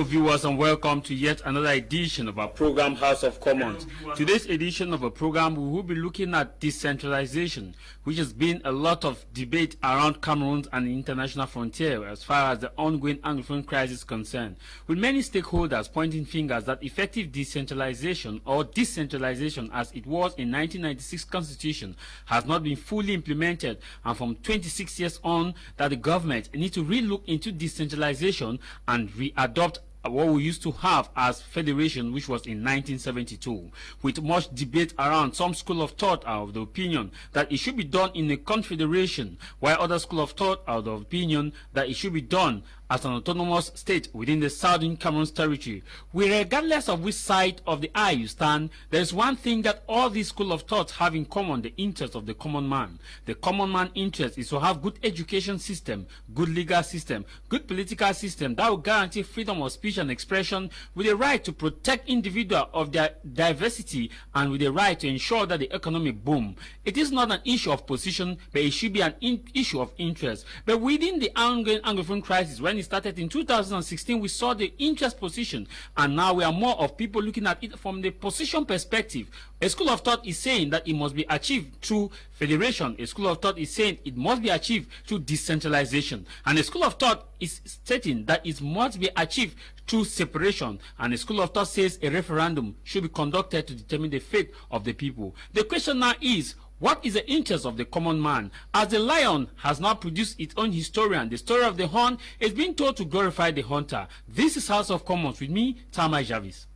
Viewers, and welcome to yet another edition of our program House of Commons. Today's edition of a program, we will be looking at decentralization, which has been a lot of debate around Cameroon and the international frontier as far as the ongoing Anglophone crisis is concerned, with many stakeholders pointing fingers that effective decentralization, or decentralization as it was in 1996 Constitution, has not been fully implemented, and from 26 years on that the government need to relook into decentralization and readopt what we used to have as federation, which was in 1972, with much debate around. Some school of thought are of the opinion that it should be done in a confederation, while other school of thought are of the opinion that it should be done as an autonomous state within the Southern Cameroon territory. Regardless of which side of the aisle you stand, there is one thing that all these school of thought have in common: the interest of the common man. The common man interest is to have good education system, good legal system, good political system that will guarantee freedom of speech and expression, with a right to protect individuals of their diversity, and with a right to ensure that the economy boom. It is not an issue of position, but it should be an issue of interest. But within the ongoing Anglophone crisis, when it started in 2016, we saw the interest position, and now we are more of people looking at it from the position perspective. A school of thought is saying that it must be achieved through federation. A school of thought is saying it must be achieved through decentralization, and a school of thought is stating that it must be achieved through separation, and a school of thought says a referendum should be conducted to determine the fate of the people. The question now is, what is the interest of the common man? As the lion has now produced its own historian, the story of the horn is being told to glorify the hunter. This is House of Commons with me, Tamai Jarvis.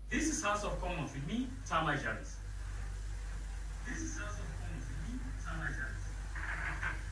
This is House of Commons with me, Tamai Jarvis. This is House of Commons with me, Tamai Jarvis.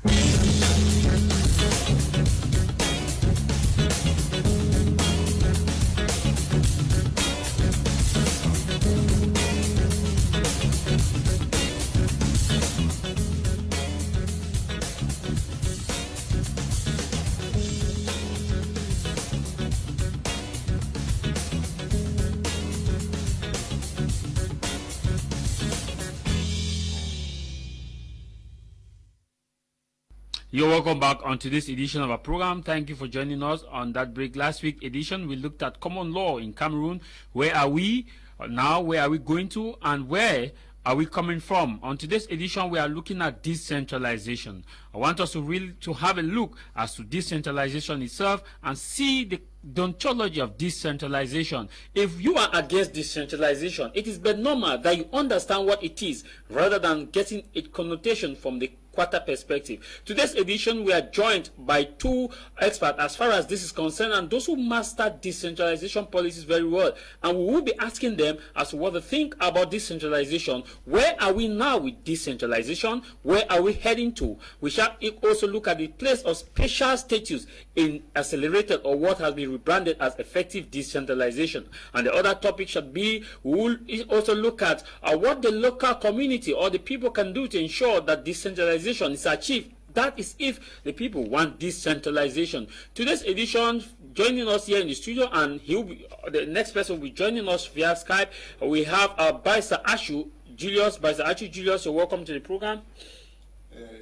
You're welcome back on to this edition of our program. Thank you for joining us on that break. Last week edition, we looked at common law in Cameroon. Where are we now? Where are we going to? And where are we coming from? On today's edition, we are looking at decentralization. I want us to have a look as to decentralization itself and see the ontology of decentralization. If you are against decentralization, it is but normal that you understand what it is rather than getting a connotation from the quarter perspective. Today's edition, we are joined by two experts as far as this is concerned, and those who master decentralization policies very well, and we will be asking them as to what they think about decentralization. Where are we now with decentralization? Where are we heading to? We shall also look at the place of special status in accelerated, or what has been rebranded as effective decentralization. And the other topic should be, we will also look at what the local community or the people can do to ensure that decentralization is achieved. That is if the people want decentralization. Today's edition, joining us here in the studio, and the next person will be joining us via Skype. We have Barrister Ashu Julius. Barrister Ashu Julius, you're welcome to the program.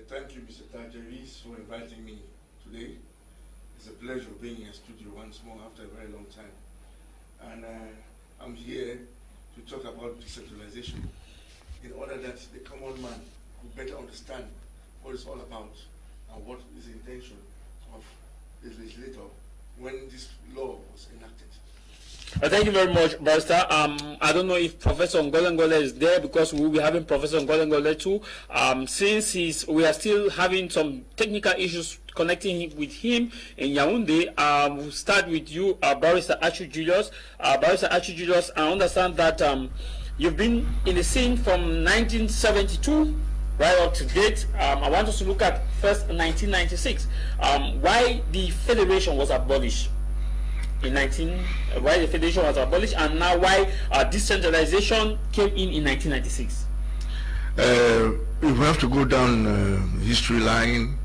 Thank you, Mr. Tajaris, for inviting me today. It's a pleasure being in studio once more after a very long time. And I'm here to talk about decentralization in order that the common man will better understand what it's all about and what is the intention of the legislator when this law was enacted. Thank you very much, Barrister. I don't know if Professor Ngole is there, because we will be having Professor Ngole too. Since we are still having some technical issues connecting with him in Yaoundé, we'll start with you, Barrister Ashu Julius. Barrister Ashu Julius, I understand that you've been in the scene from 1972 right up to date. I want us to look at first 1996. Why the federation was abolished why the federation was abolished, and now why decentralization came in 1996. We have to go down history line,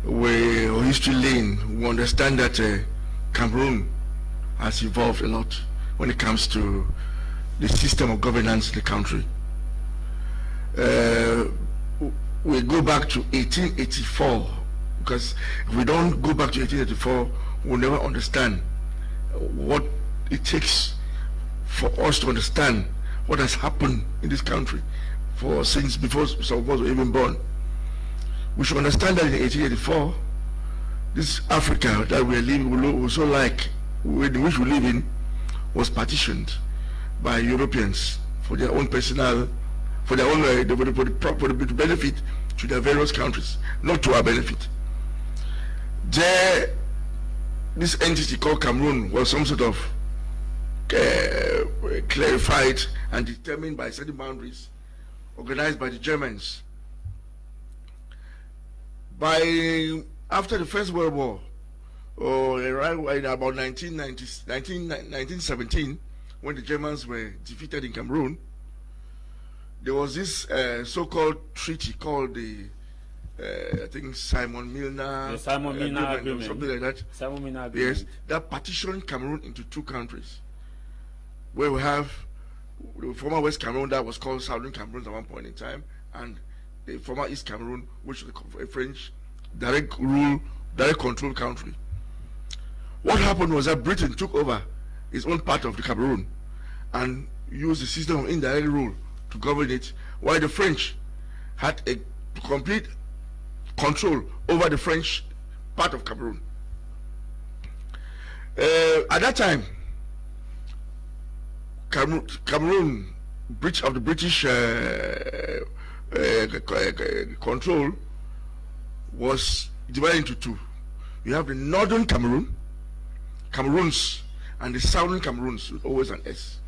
or history lane. We understand that Cameroon has evolved a lot when it comes to the system of governance in the country. We go back to 1884, because if we don't go back to 1884, will never understand what it takes for us to understand what has happened in this country since before some of us were even born. We should understand that in 1884, this Africa that we are living, we so like, in which we live in, was partitioned by Europeans for their own personal, for their own for the benefit to their various countries, not to our benefit. This entity called Cameroon was some sort of clarified and determined by certain boundaries, organized by the Germans. After the First World War, around about 1917, when the Germans were defeated in Cameroon, there was this so-called treaty called the I think Simon Milner Agreement, something like that. Simon Milner Agreement. Yes, that partitioned Cameroon into two countries, where we have the former West Cameroon that was called Southern Cameroon at one point in time, and the former East Cameroon, which was a French direct control country. What happened was that Britain took over its own part of the Cameroon and used the system of indirect rule to govern it, while the French had a complete control over the French part of Cameroon. At that time, Cameroon, breach of the British control, was divided into two. You have the northern Cameroons, and the southern Cameroons, with always an S.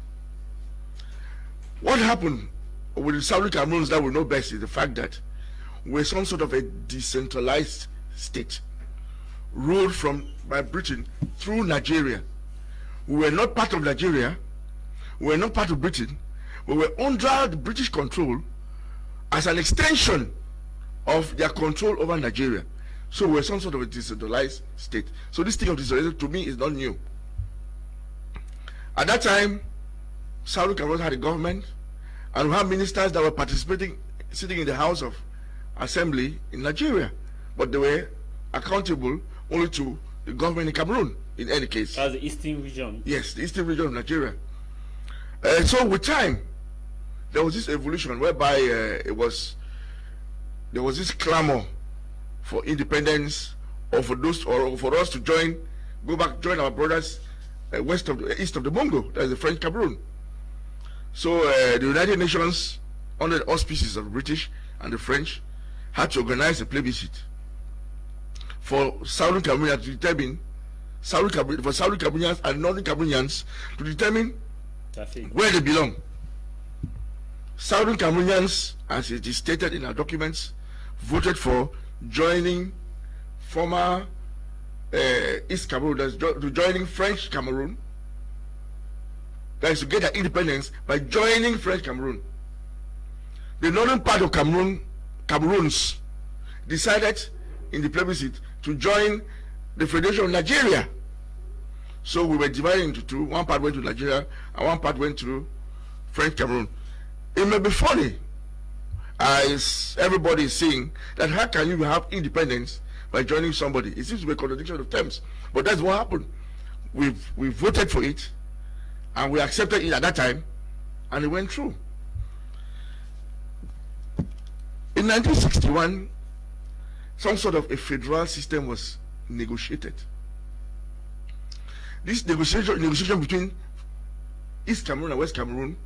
What happened with the southern Cameroons that we know best is the fact that we're some sort of a decentralized state, ruled by Britain through Nigeria. We were not part of Nigeria, we were not part of Britain, we were under the British control as an extension of their control over Nigeria. So we're some sort of a decentralized state. So this thing of decentralization to me is not new. At that time, Southern Cameroon had a government, and we had ministers that were sitting in the House of Assembly in Nigeria, but they were accountable only to the government in Cameroon, in any case. As the Eastern region? Yes, the Eastern region of Nigeria. So with time, there was this evolution whereby there was this clamor for independence, or for us to join our brothers east of the Bongo, that is the French Cameroon. So the United Nations, under the auspices of the British and the French, had to organize a plebiscite for Southern Cameroonians to determine Southern Cameroonians and Northern Cameroonians to determine where they belong. Southern Cameroonians, as it is stated in our documents, voted for joining former East Cameroon, joining French Cameroon. That is to get their independence by joining French Cameroon. The northern part of Cameroons decided in the plebiscite to join the Federation of Nigeria. So we were divided into two. One part went to Nigeria and one part went to French Cameroon. It may be funny, as everybody is saying, that how can you have independence by joining somebody? It seems to be a contradiction of terms, but that's what happened. We voted for it, and we accepted it at that time, and it went through. In 1961, some sort of a federal system was negotiated. This negotiation between East Cameroon and West Cameroon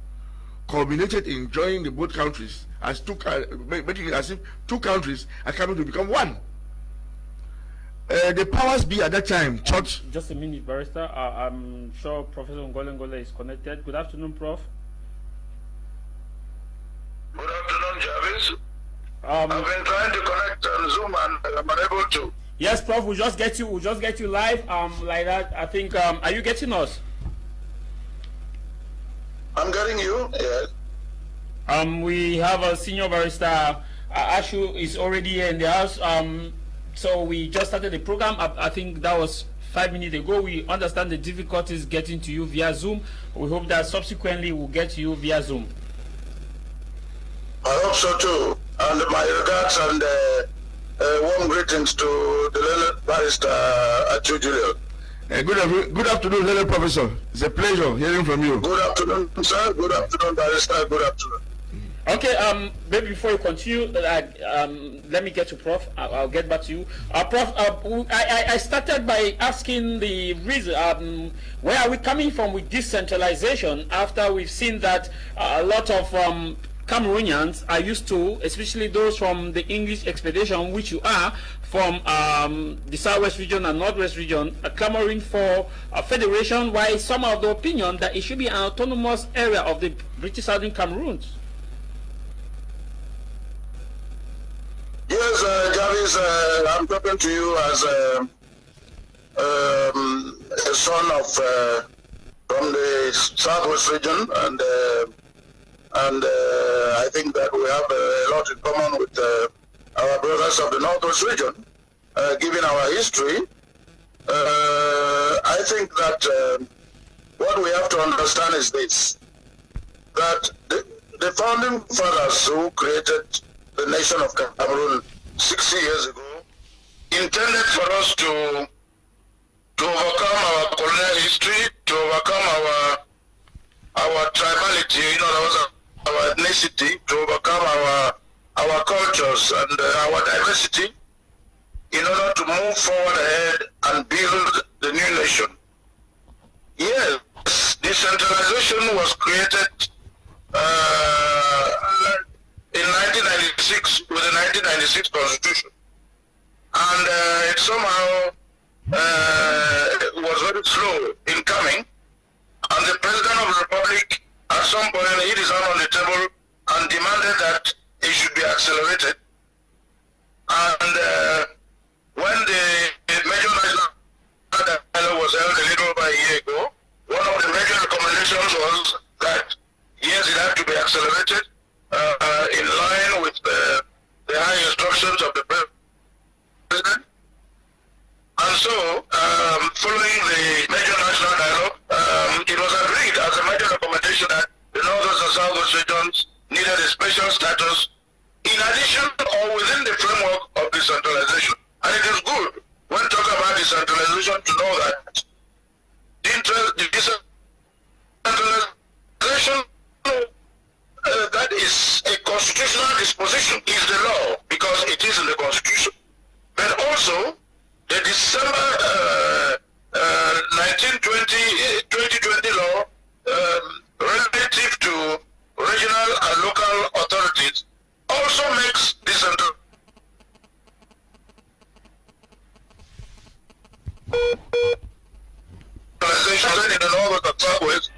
culminated in joining the both countries as making it as if two countries are coming to become one. The powers be at that time thought. Just a minute, Barrister. I'm sure Professor Ngole is connected. Good afternoon, Prof. Good afternoon, Jarvis. I've been trying to connect on Zoom and I'm unable to. Yes, Prof. We'll just get you live. Like that. I think. Are you getting us? I'm getting you. Yes. We have a senior barrister. Ashu is already here in the house. So we just started the program. I think that was 5 minutes ago. We understand the difficulties getting to you via Zoom. We hope that subsequently we'll get to you via Zoom. I hope so too. And my regards and warm greetings to the learned barrister Achu Julio. Good afternoon, Lele Professor. It's a pleasure hearing from you. Good afternoon, sir. Good afternoon, Barrister. Good afternoon. Okay, maybe before you continue, let me get to Prof. I'll get back to you. Prof, I started by asking the reason, where are we coming from with decentralization after we've seen that a lot of Cameroonians are used to, especially those from the English expedition, which you are, from the Southwest region and Northwest region, clamoring for a federation, while some are of the opinion that it should be an autonomous area of the British Southern Cameroons. Yes, Jarvis, I'm talking to you as a son of from the Southwest region, and I think that we have a lot in common with our brothers of the Northwest region, given our history. I think that what we have to understand is this, that the founding fathers who created the nation of Cameroon 60 years ago intended for us to overcome our colonial history, to overcome our tribality, in other words, our ethnicity, to overcome our cultures and our diversity, in order to move forward ahead and build the new nation. Yes, decentralization was created in 1996 with the 1996 Constitution, and it somehow was very slow in coming, and the President of the Republic at some point hit his hand on the table and demanded that it should be accelerated. And when the major national dialogue was held a little over a year ago, one of the major recommendations was that yes, it had to be accelerated in line with the high instructions of the President. And so, following the major national dialogue, it was agreed as a major recommendation that the Northern and Southwest regions needed a special status in addition or within the framework of decentralization. And it is good when talking about decentralization to know that the decentralization that is a constitutional disposition is the law because it is in the Constitution. But also, the December 2020 law relative to regional and local authorities also makes decentralization in the North and Southwest.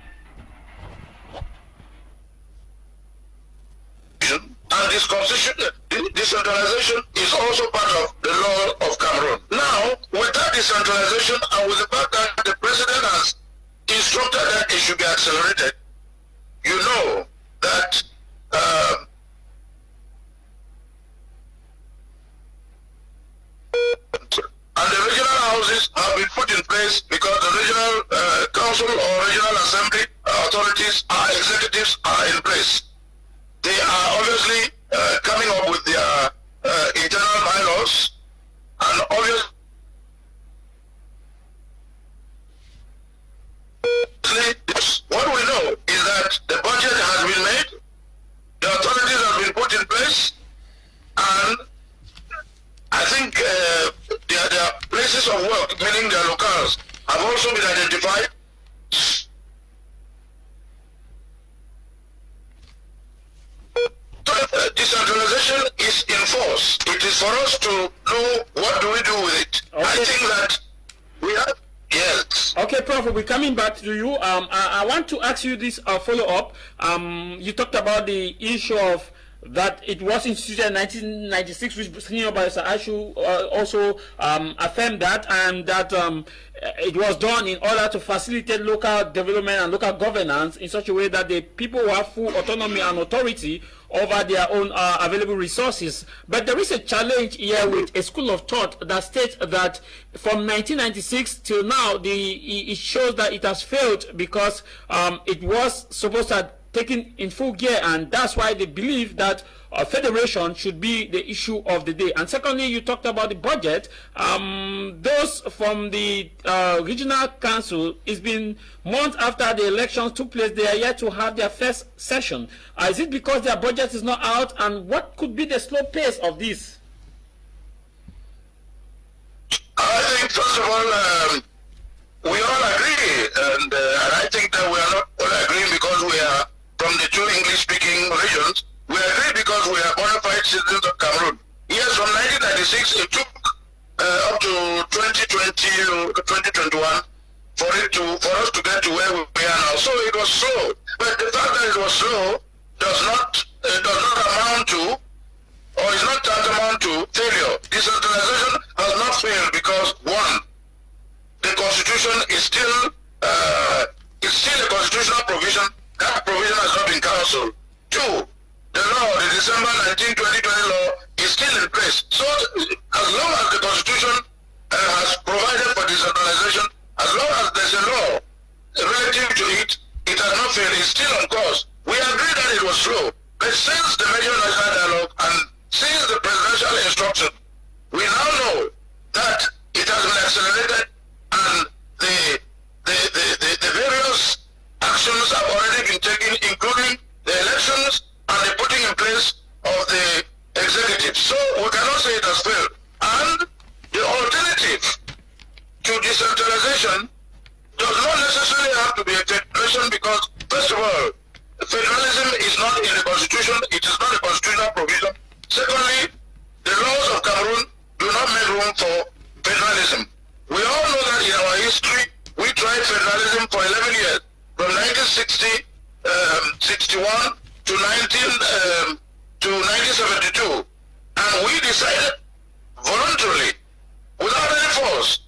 And this constitution, decentralization is also part of the law of Cameroon. Now, with that decentralization and with the fact that the President has instructed that it should be accelerated, you know that and the regional houses have been put in place because the regional council or regional assembly authorities, executives are in place. They are obviously coming up with their internal bylaws, and obviously what we know is that the budget has been made, the authorities have been put in place, and I think their places of work, meaning their locales, have also been identified. Decentralization is in force. It is for us to know what do we do with it. Okay. I think that we have, yes. Okay, Prof, we're coming back to you. I want to ask you this follow-up. You talked about the issue of that it was instituted in 1996, which Senior Barrister Ashu also affirmed that, and that it was done in order to facilitate local development and local governance in such a way that the people will have full autonomy and authority over their own available resources. But there is a challenge here with a school of thought that states that from 1996 till now, it shows that it has failed because it was supposed to taken in full gear, and that's why they believe that federation should be the issue of the day. And secondly, you talked about the budget. Those from the regional council, it's been months after the elections took place, they are yet to have their first session. Is it because their budget is not out, and what could be the slow pace of this? I think, first of all, we all agree, and I think that we are not all agreeing because we are from the two English-speaking regions. We agree because we are bona fide citizens of Cameroon. Yes, from 1996, it took up to 2020 or 2021 for us to get to where we are now. So it was slow, but the fact that it was slow does not amount to, or is not tantamount to failure. Decentralization has not failed because, one, the Constitution is still a constitutional provision. That provision has not been cancelled. Two, the law, the December 19, 2020 law is still in place. So as long as the Constitution has provided for decentralization, as long as there's a law relative to it, it has not failed. It's still on course. We agree that it was slow, but since the major national dialogue and since the presidential instruction, we now know that it has been accelerated, and the various actions have already been taken, including the elections and the putting in place of the executive. So we cannot say it has failed. And the alternative to decentralization does not necessarily have to be a federation because, first of all, federalism is not in the Constitution. It is not a constitutional provision. Secondly, the laws of Cameroon do not make room for federalism. We all know that in our history, we tried federalism for 11 years, from 1961 to 1972, and we decided voluntarily, without any force,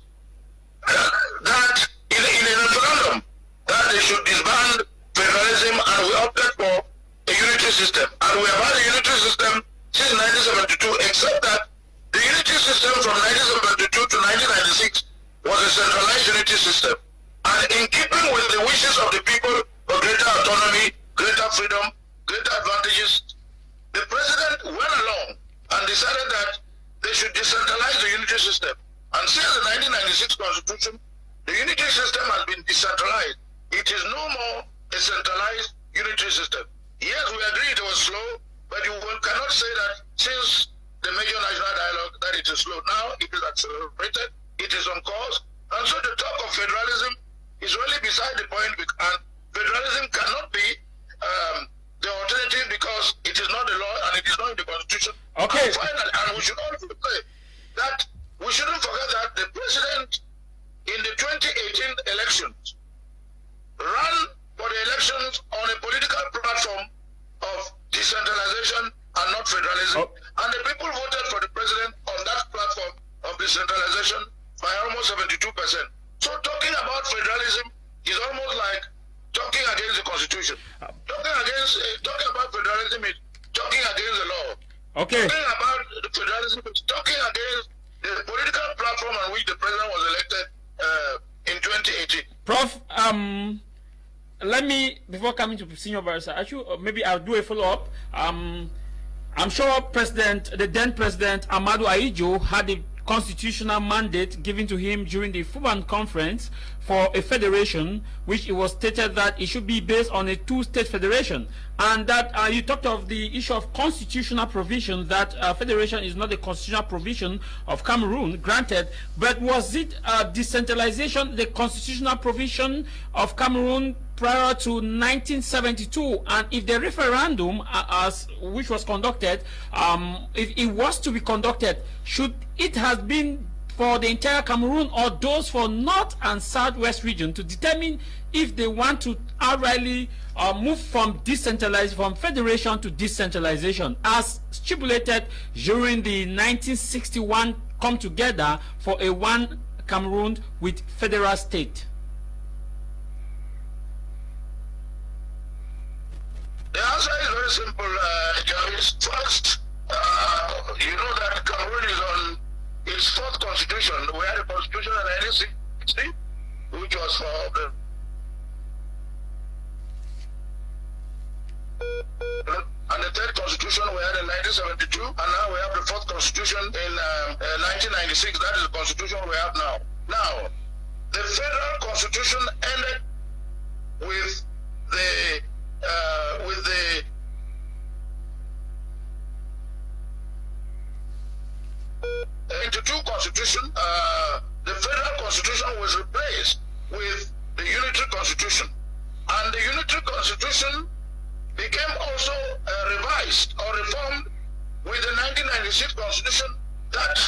that in a referendum that they should disband federalism, and we opted for a unity system. And we have had a unity system since 1972, except that the unity system from 1972 to 1996 was a centralized unity system. And in keeping with the wishes of the people for greater autonomy, greater freedom, greater advantages, the president went along and decided that they should decentralize the unity system. And since the 1996 Constitution, the unity system has been decentralized. It is no more a centralized unity system. Yes, we agree it was slow, but you cannot say that since the major national dialogue that it is slow. Now it is accelerated, it is on course, and so the talk of federalism is really beside the point, and federalism cannot be the alternative because it is not the law and it is not in the Constitution. Okay. And finally, and we should also say that we shouldn't forget that the president in the 2018 elections ran for the elections on a political platform of decentralization and not federalism. Oh. And the people voted for the president on that platform of decentralization by almost 72%. So talking about federalism is almost like talking against the Constitution. Talking about federalism is talking against the law. Okay. Talking about the federalism is talking against the political platform on which the president was elected in 2018. Prof, let me, before coming to senior barrister, actually, maybe I'll do a follow-up. I'm sure the then President Amadou Ahidjo had a constitutional mandate given to him during the Fuban conference for a federation, which it was stated that it should be based on a two-state federation, and that you talked of the issue of constitutional provision, that federation is not a constitutional provision of Cameroon, granted, but was it decentralization the constitutional provision of Cameroon prior to 1972? And if the referendum which was conducted, if it was to be conducted, should it have been for the entire Cameroon or those for North and Southwest region to determine if they want to outrightly move from federation to decentralization, as stipulated during the 1961 come together for a one Cameroon with federal state? The answer is very simple, Jarvis. First, you know that Cameroon is on its fourth constitution. We had a constitution in 1960, which was for the third constitution we had in 1972, and now we have the fourth constitution in 1996. That is the constitution we have now. Now, the federal constitution ended with the '82 constitution. The federal constitution was replaced with the unitary constitution, and the unitary constitution became also revised or reformed with the 1996 constitution that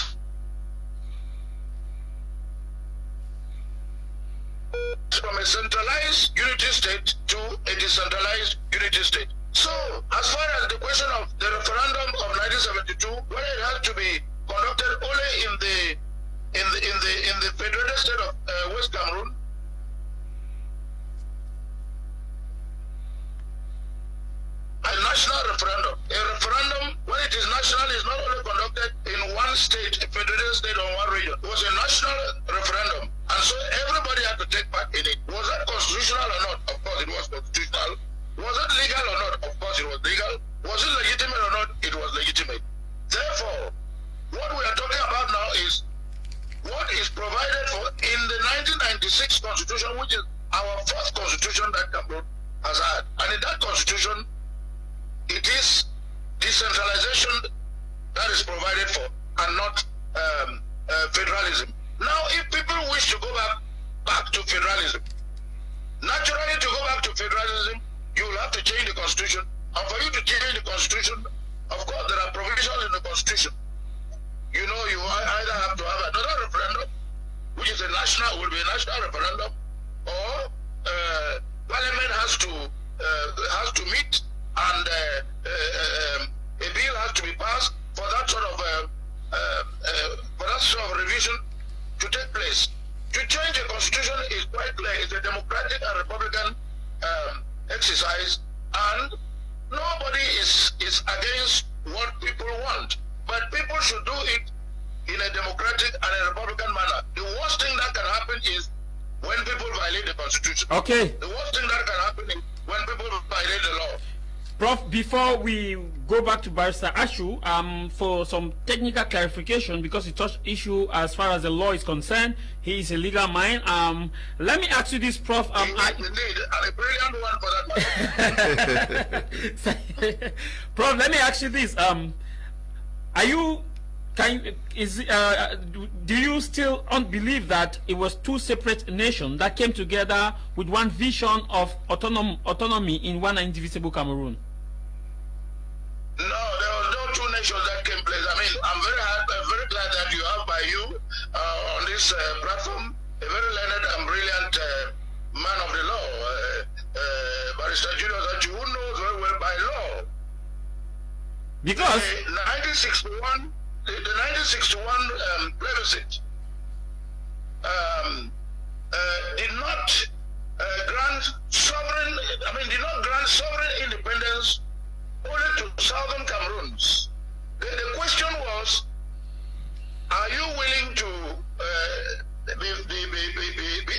from a centralized unity state to a decentralized unity state. So, as far as the question of the referendum of 1972, whether it has to be conducted only in the federated state of West Cameroon, a national referendum. A referendum, when it is national, is not only conducted in one state, a federated state or one region. It was a national referendum. And so everybody had to take part in it. Was that constitutional or not? Of course it was constitutional. Was it legal or not? Of course it was legal. Was it legitimate or not? It was legitimate. Therefore, what we are talking about now is what is provided for in the 1996 constitution, which is our first constitution that Cameroon has had. And in that constitution, it is decentralization that is provided for, and not federalism. Now, if people wish to go back to federalism, naturally to go back to federalism, you will have to change the constitution. And for you to change the constitution, of course, there are provisions in the constitution. You know, you either have to have another referendum, which is will be a national referendum, or Parliament has to meet, and a bill has to be passed for that sort of revision to take place. To change the constitution is quite clear. It's a democratic and republican exercise, and nobody is against what people want. But people should do it in a democratic and a republican manner. The worst thing that can happen is when people violate the constitution. Okay. The worst thing that can happen is when people violate the law. Prof, before we go back to Barrister Ashu, for some technical clarification, because he touched issue as far as the law is concerned, he is a legal mind. Let me ask you this, Prof. Indeed, and a brilliant one for that matter. Prof, let me ask you this. Do you still believe that it was two separate nations that came together with one vision of autonomy in one indivisible Cameroon? No, there was no two nations that came place. I mean, I'm very glad that you have by you on this platform a very learned and brilliant man of the law, Barrister Julius, that you knows very well by law. Because the 1961 plebiscite did not grant sovereign independence only to southern Cameroons. The question was, are you willing to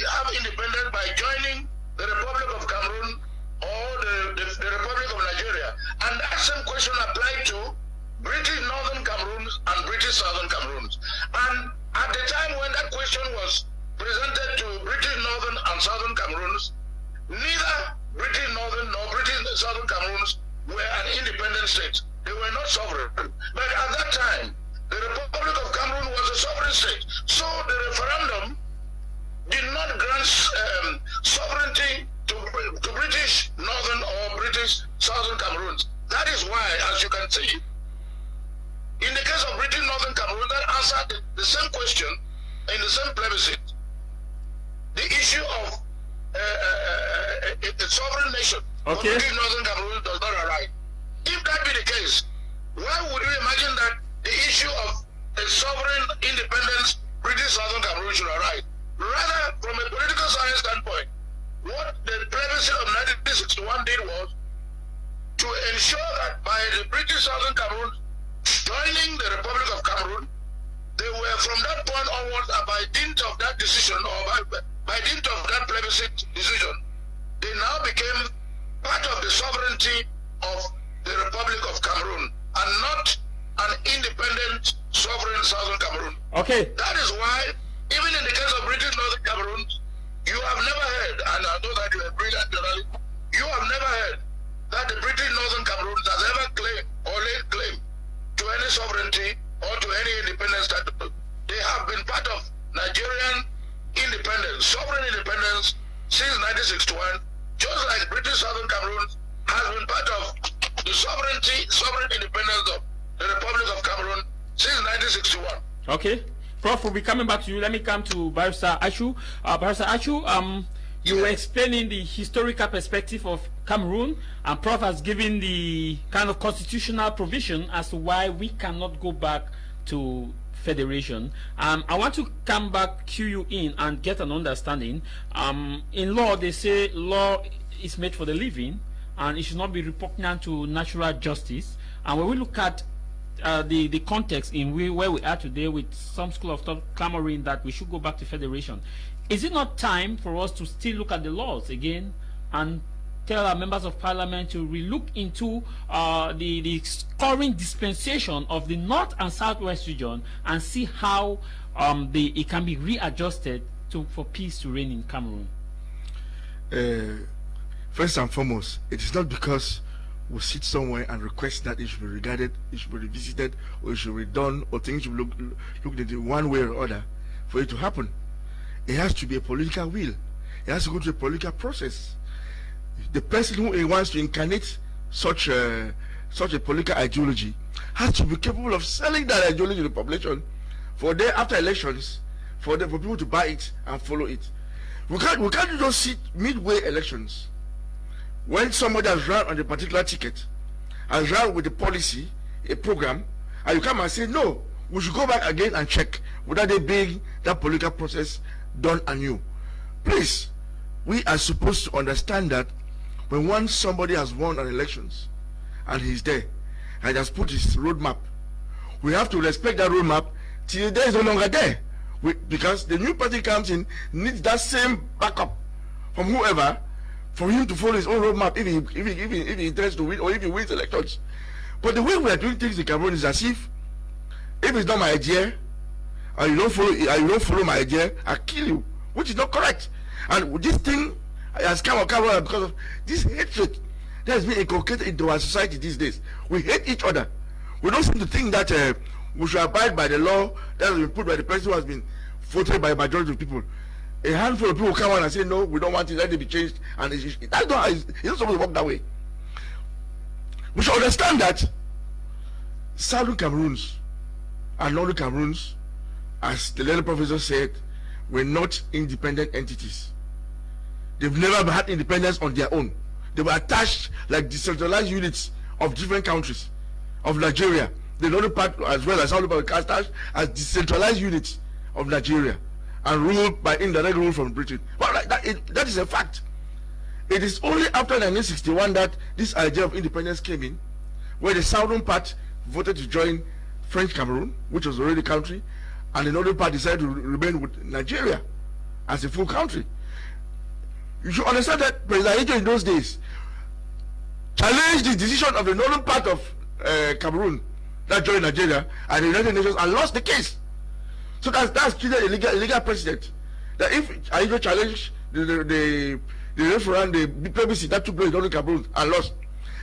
have independence by joining the Republic of Cameroon or the Republic of Nigeria? And that same question applied to British Northern Cameroons and British Southern Cameroons. And at the time when that question was presented to British Northern and Southern Cameroons, neither British Northern nor British Southern Cameroons were an independent state. They were not sovereign. But at that time, the Republic of Cameroon was a sovereign state. So the referendum did not grant sovereignty to British Northern or British Southern Cameroons. That is why, as you can see, in the case of British Northern Cameroon, that answered the same question in the same plebiscite. The issue of a sovereign nation of British Northern Cameroon does not arise. If that be the case, why would you imagine that the issue of a sovereign independence British Southern Cameroon should arise? Rather, from a political science standpoint, what the plebiscite of 1961 did was to ensure that by the British Southern Cameroon joining the Republic of Cameroon, they were from that point onwards, by dint of that decision, or by dint of that plebiscite decision, they now became part of the sovereignty of the Republic of Cameroon and not an independent, sovereign Southern Cameroon. Okay. That is why, even in the case of British Northern Cameroon, you have never heard, and I know that you are a brilliant journalist, you have never heard that the British Northern Cameroon has ever claimed or laid claim to any sovereignty or to any independent status. They have been part of Nigerian independence, sovereign independence since 1961, just like British Southern Cameroon has been part of the sovereign independence of the Republic of Cameroon since 1961. Okay. Prof, we'll be coming back to you. Let me come to Barrister Achu. Barrister Achu, you were explaining the historical perspective of Cameroon, and Prof has given the kind of constitutional provision as to why we cannot go back to federation. I want to come back, cue you in, and get an understanding. In law, they say law is made for the living, and it should not be repugnant to natural justice. And when we look at the context in where we are today, with some school of thought clamoring that we should go back to federation, is it not time for us to still look at the laws again and tell our members of parliament to relook into the current dispensation of the North and Southwest region and see how it can be readjusted for peace to reign in Cameroon? First and foremost, it is not because we sit somewhere and request that it should be regarded, it should be revisited, or it should be done, or things should be looked at in one way or other for it to happen. It has to be a political will. It has to go through a political process. The person who wants to incarnate such a political ideology has to be capable of selling that ideology to the population after elections, for people to buy it and follow it. We can't just sit midway elections when somebody has run on a particular ticket, has run with a policy, a program, and you come and say, no, we should go back again and check whether they being that political process done anew. Please, we are supposed to understand that when once somebody has won an elections and he's there and has put his roadmap, we have to respect that roadmap till the day is no longer there. Because the new party comes in, needs that same backup from whoever for him to follow his own roadmap if he intends to win, or if he wins elections. But the way we are doing things in Cameroon is as if it's not my idea, and you don't follow my idea, I kill you, which is not correct. And this thing has come about because of this hatred that has been inculcated into our society these days. We hate each other. We don't seem to think that we should abide by the law that has been put by the person who has been voted by a majority of people. A handful of people come on and say, no, we don't want it, let it be changed. And it's not supposed to work that way. We should understand that Southern Cameroons and Northern Cameroons, as the learned professor said, were not independent entities. They've never had independence on their own. They were attached like decentralized units of different countries of Nigeria. The northern part as well as southern part were attached as decentralized units of Nigeria and ruled by indirect rule from Britain. But that is a fact. It is only after 1961 that this idea of independence came in, where the southern part voted to join French Cameroon, which was already a country, and the northern part decided to remain with Nigeria as a full country. You should understand that President Ajo in those days challenged the decision of the northern part of Cameroon that joined Nigeria and the United Nations and lost the case. So that's treated a legal precedent. That if Ajo challenged the referendum, the plebiscite that took place in northern Cameroon and lost,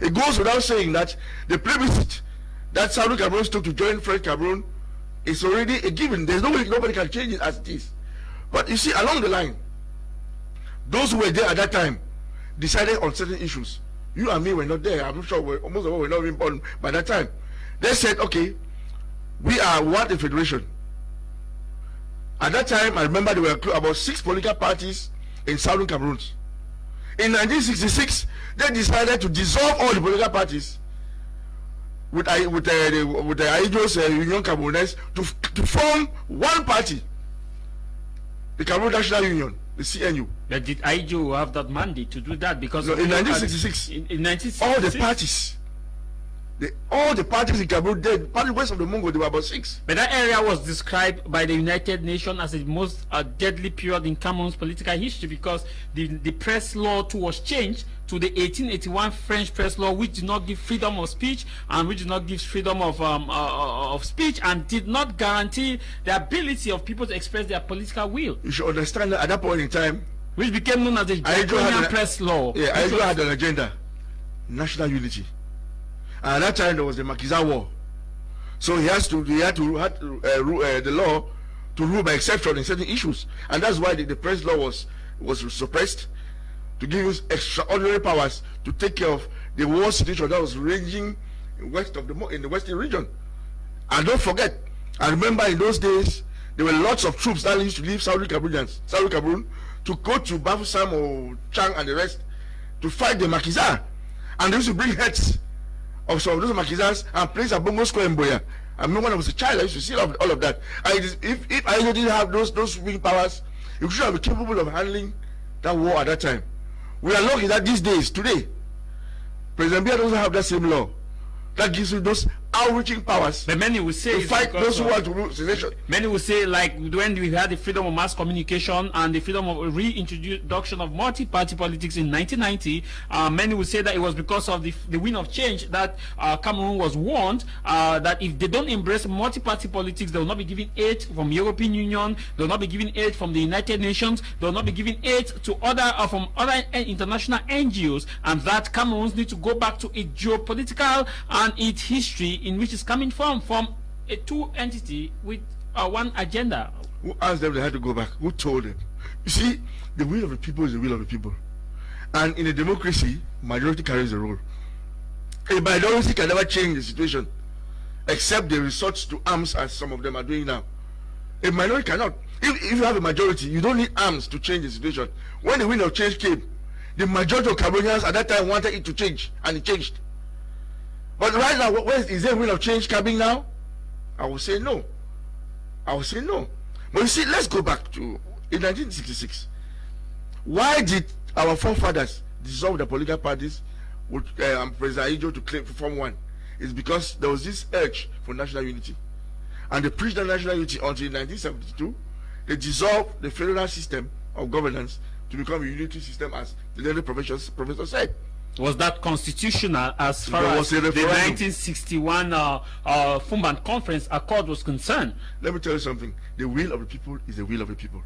it goes without saying that the plebiscite that Southern Cameroon took to join French Cameroon is already a given. There's no way nobody can change it as it is. But you see, along the line, those who were there at that time decided on certain issues. You and me were not there. I'm sure most of us were not even born by that time. They said, okay, we want a federation. At that time, I remember there were about 6 political parties in Southern Cameroon. In 1966, they decided to dissolve all the political parties with the Ajo's Union Cameroonese to form one party, the Cameroon National Union, the CNU. But did Ajo have that mandate to do that? Because no, in 1966, in 1966, all the parties All the parties in Cameroon, the party west of the Mongol, there were about 6. But that area was described by the United Nations as the most deadly period in Cameroon's political history, because the press law too was changed to the 1881 French press law, which did not give freedom of speech and which did not give freedom of speech, and did not guarantee the ability of people to express their political will. You should understand that at that point in time, which became known as the Draconian press law. Yeah, I had an agenda, national unity. And at that time there was the Makiza War, so he had to rule the law to rule by exception in certain issues, and that's why the press law was suppressed, to give us extraordinary powers to take care of the war situation that was raging in the western region. And don't forget, I remember in those days there were lots of troops that used to leave Southern Cameroon to go to Bafoussam or Chang and the rest to fight the Makiza, and they used to bring heads of some of those Makizas and place at Bongo Square in Boya. I remember when I was a child, I used to see all of that. And if I didn't have those wing powers, you should have been capable of handling that war at that time. We are lucky that these days, today, President Biya doesn't have that same law that gives you those outreaching powers. But many will say to fight those who want to rule secession. Many will say, like when we had the freedom of mass communication and the freedom of reintroduction of multi-party politics in 1990, many will say that it was because of the wind of change that Cameroon was warned that if they don't embrace multi-party politics, they will not be given aid from European Union, they will not be given aid from the United Nations, they will not be given aid to from other international NGOs, and that Cameroons need to go back to its geopolitical and its history, in which is coming from a two entity with one agenda. Who asked them they had to go back? Who told them? You see, the will of the people is the will of the people, and in a democracy, majority carries the rule. A minority can never change the situation, except they resort to arms, as some of them are doing now. A minority cannot. If you have a majority, you don't need arms to change the situation. When the wind of change came, the majority of Cameroonians at that time wanted it to change, and it changed. But right now, is there a wind of change coming now? I will say no. I will say no. But you see, let's go back to in 1966. Why did our forefathers dissolve the political parties with President Ijo to form one? It's because there was this urge for national unity, and they preached the national unity until 1972. They dissolved the federal system of governance to become a unity system, as the learned professor said. Was that constitutional as far as the 1961 Fumban Conference Accord was concerned? Let me tell you something. The will of the people is the will of the people.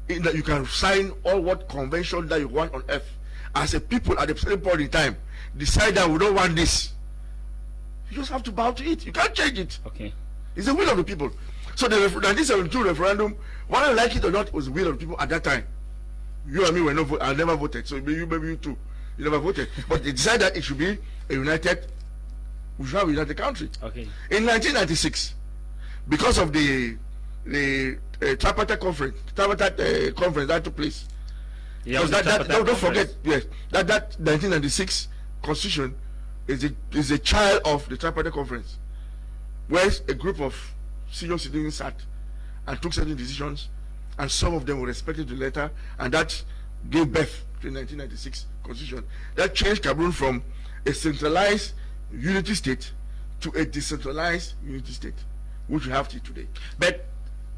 In that you can sign all what convention that you want on earth. As a people at the same point in time, decide that we don't want this. You just have to bow to it. You can't change it. Okay. It's the will of the people. So the 1972 referendum, whether you like it or not, was the will of the people at that time. You and me were not. I never voted. So maybe you too. You never voted, but they decided that it should be we should have a united country. Okay. In 1996, because of the tripartite conference that took place, yeah, don't forget, yes, that 1996 constitution is a child of the tripartite conference, where a group of senior citizens sat and took certain decisions, and some of them were respected to the letter, and that gave birth to the 1996 constitution that changed Cameroon from a centralized unity state to a decentralized unity state, which we have today. But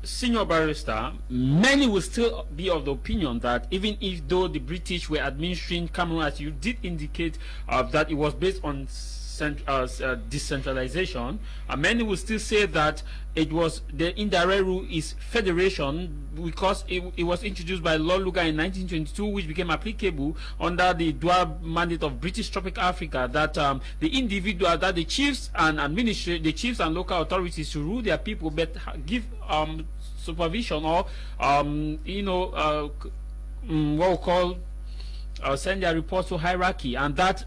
Senior Barrister, many will still be of the opinion that even if though the British were administering Cameroon, as you did indicate, that it was based on decentralization, many will still say that it was the indirect rule is federation, because it was introduced by Lord Lugard in 1922, which became applicable under the dual mandate of British Tropic Africa, that the individual, that the chiefs and the chiefs and local authorities to rule their people, but give supervision or what we call send their reports to hierarchy, and that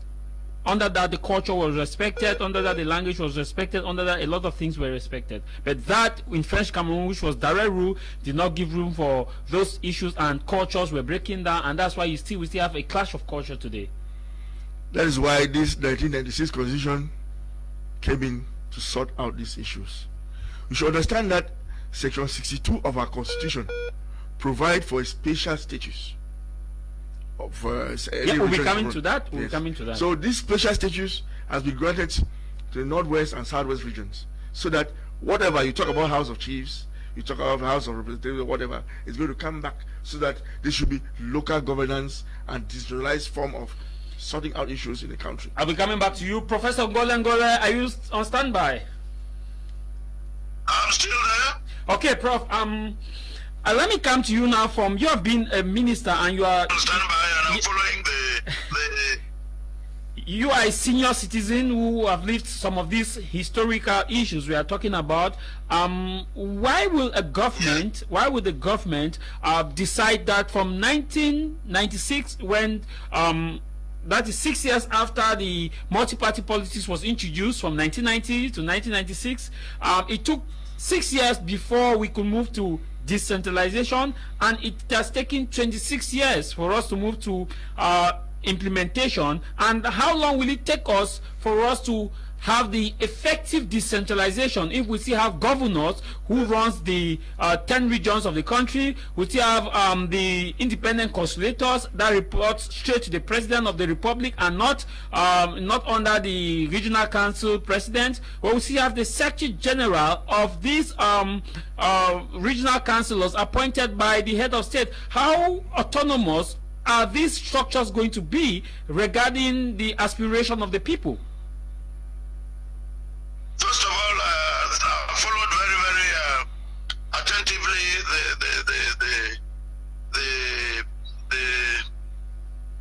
under that the culture was respected, under that the language was respected, under that a lot of things were respected. But that in French Cameroon, which was direct rule, did not give room for those issues, and cultures were breaking down, and that's why we still have a clash of culture today. That is why this 1996 constitution came in to sort out these issues. You should understand that Section 62 of our constitution provides for a special status Yeah, we'll be coming to that. We'll be coming to that. So this special status has been granted to the Northwest and Southwest regions, so that whatever you talk about House of Chiefs, you talk about House of Representatives, or whatever, it's going to come back, so that there should be local governance and decentralized form of sorting out issues in the country. I'll be coming back to you. Professor Ngole, are you on standby? I'm still there. Okay, Prof. Let me come to you now. You have been a minister and you are on standby, and I'm following the you are a senior citizen who have lived some of these historical issues we are talking about. Why will the government decide that from 1996, when that is 6 years after the multi-party politics was introduced from 1990 to 1996, it took 6 years before we could move to decentralization, and it has taken 26 years for us to move to implementation. And how long will it take us for us to have the effective decentralization if we still have governors who runs the 10 regions of the country? We still have the independent consulators that report straight to the president of the republic and not under the regional council president. We still have the secretary general of these regional councillors appointed by the head of state. How autonomous are these structures going to be regarding the aspiration of the people? First of all, I followed very, very attentively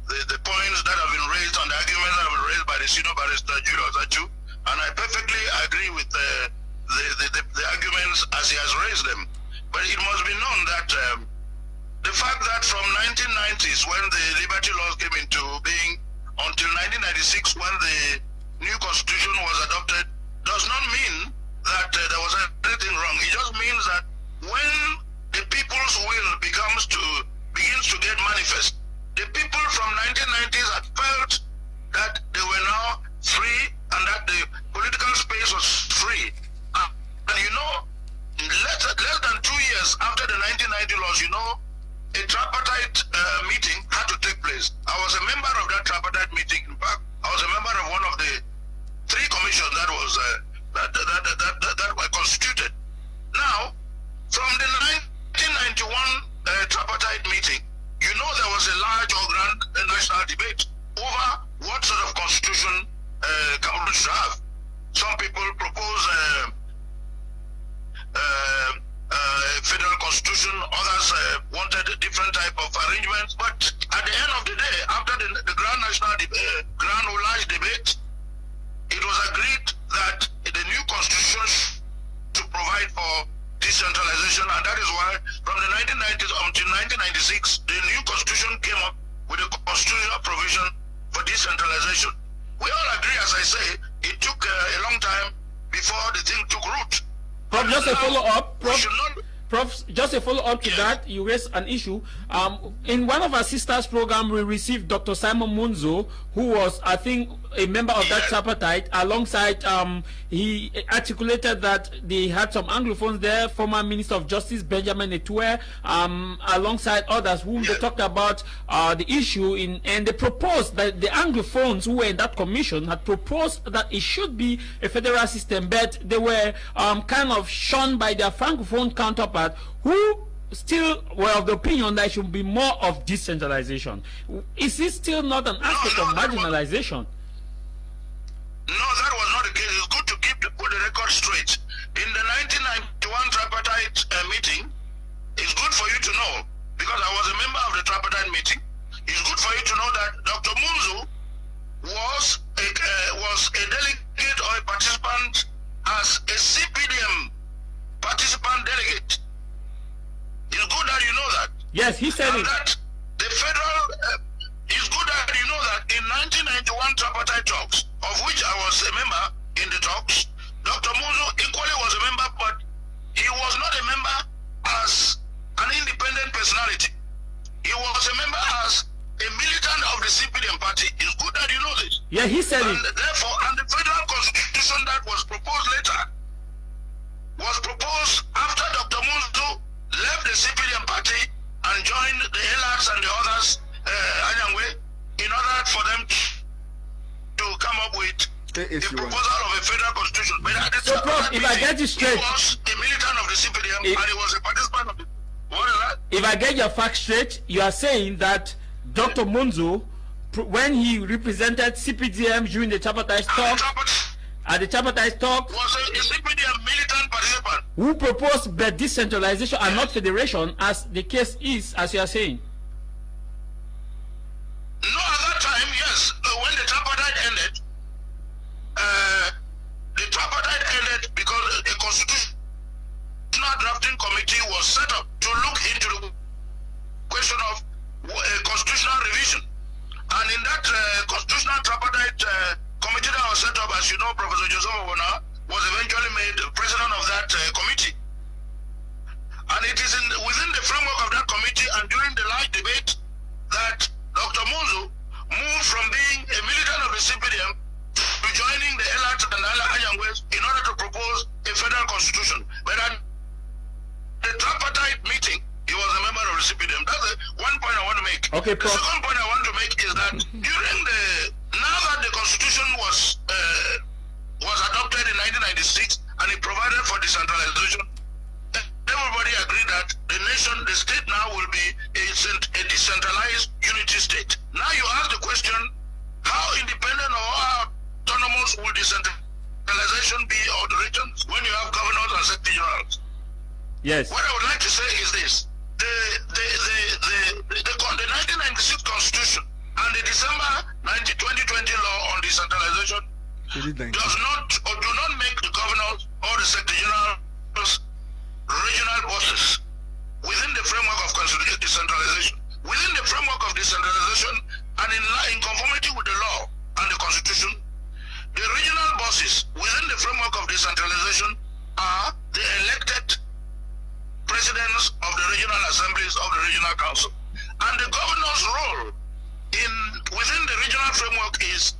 the points that have been raised and the arguments that have been raised by the senior barrister Julius Achu, and I perfectly agree with the arguments as he has raised them. But it must be known that the fact that from 1990s, when the liberty laws came into being, until 1996, when the new constitution was adopted, does not mean that there was anything wrong. It just means that when the people's will begins to get manifest, the people from 1990s had felt that they were now free and that the political space was free. And you know, less than 2 years after the 1990 laws, you know, a tripartite meeting had to take place. I was a member of that tripartite meeting. In fact, I was a member of one of the 3 commissions that was that were constituted. Now, from the 1991 tripartite meeting, you know, there was a large or grand national debate over what sort of constitution Cameroon should have. Some people propose federal constitution, others wanted a different type of arrangements. But at the end of the day, after the grand national grand or large debate, it was agreed that the new constitution to provide for decentralization, and that is why from the 1990s until 1996, the new constitution came up with a constitutional provision for decentralization. We all agree, as I say, it took a long time before the thing took root. Prof, just a follow-up. Prof, just a follow-up to that, you raised an issue. In one of our sisters' program, we received Dr. Simon Munzo, who was, I think, a member of that tripartite. Alongside, he articulated that they had some Anglophones there, former Minister of Justice Benjamin Etue, alongside others whom they talked about the issue and they proposed that the Anglophones who were in that commission had proposed that it should be a federal system, but they were kind of shunned by their Francophone counterpart, who still were of the opinion that it should be more of decentralization. Is this still not an aspect of marginalization? No, that was not the case. It's good to put the record straight. In the 1991 tripartite meeting, it's good for you to know, because I was a member of the tripartite meeting, it's good for you to know that Dr. Munzo was a delegate or a participant as a CPDM participant delegate. It's good that you know that. Yes, he said it. That the federal, it's good that you know that in 1991 tripartite talks, of which I was a member in the talks, Dr. Munzo equally was a member, but he was not a member as an independent personality. He was a member as a militant of the CPDM party. It's good that you know this. Yeah, he said and it. Therefore, and the federal constitution that was proposed later was proposed after Dr. Munzo left the CPDM party and joined the LRs and the others Anyangwe, in order for them to come up with a proposal of a federal constitution. But at the So, Prof, if I get you straight, he was a militant of the CPDM and he was a participant of the. What is that? if I get your facts straight, you are saying that Dr. Munzo, when he represented CPDM during the tripartite talk, at the tripartite talk, was a CPDM militant participant who proposed the decentralization and not federation, as the case is, as you are saying. No, at that time, yes, when the tripartite ended, because a constitutional drafting committee was set up to look into the question of constitutional revision. And in that constitutional tripartite committee that was set up, as you know, Professor Joseph Obona was eventually made president of that committee. And it is within the framework of that committee and during the large debate that Dr. Munzo moved from being a militant of the CPDM to joining the Elat and Anyangwes in order to propose a federal constitution. But at the tripartite meeting, he was a member of the CPDM. That's the one point I want to make. Okay, the second point I want to make is that now that the constitution was adopted in 1996 and it provided for decentralization, everybody agreed that the state now will be a decentralized unity state. Now you ask the question, how independent or how autonomous will decentralization be of the regions when you have governors and secretary generals? Yes. What I would like to say is this. The 1996 Constitution and the December 2020 law on decentralization does not or do not make the governors or the secretary generals regional bosses within the framework of decentralization. Within the framework of decentralization and in conformity with the law and the Constitution, the regional bosses within the framework of decentralization are the elected presidents of the regional assemblies of the regional council. And the governor's role within the regional framework is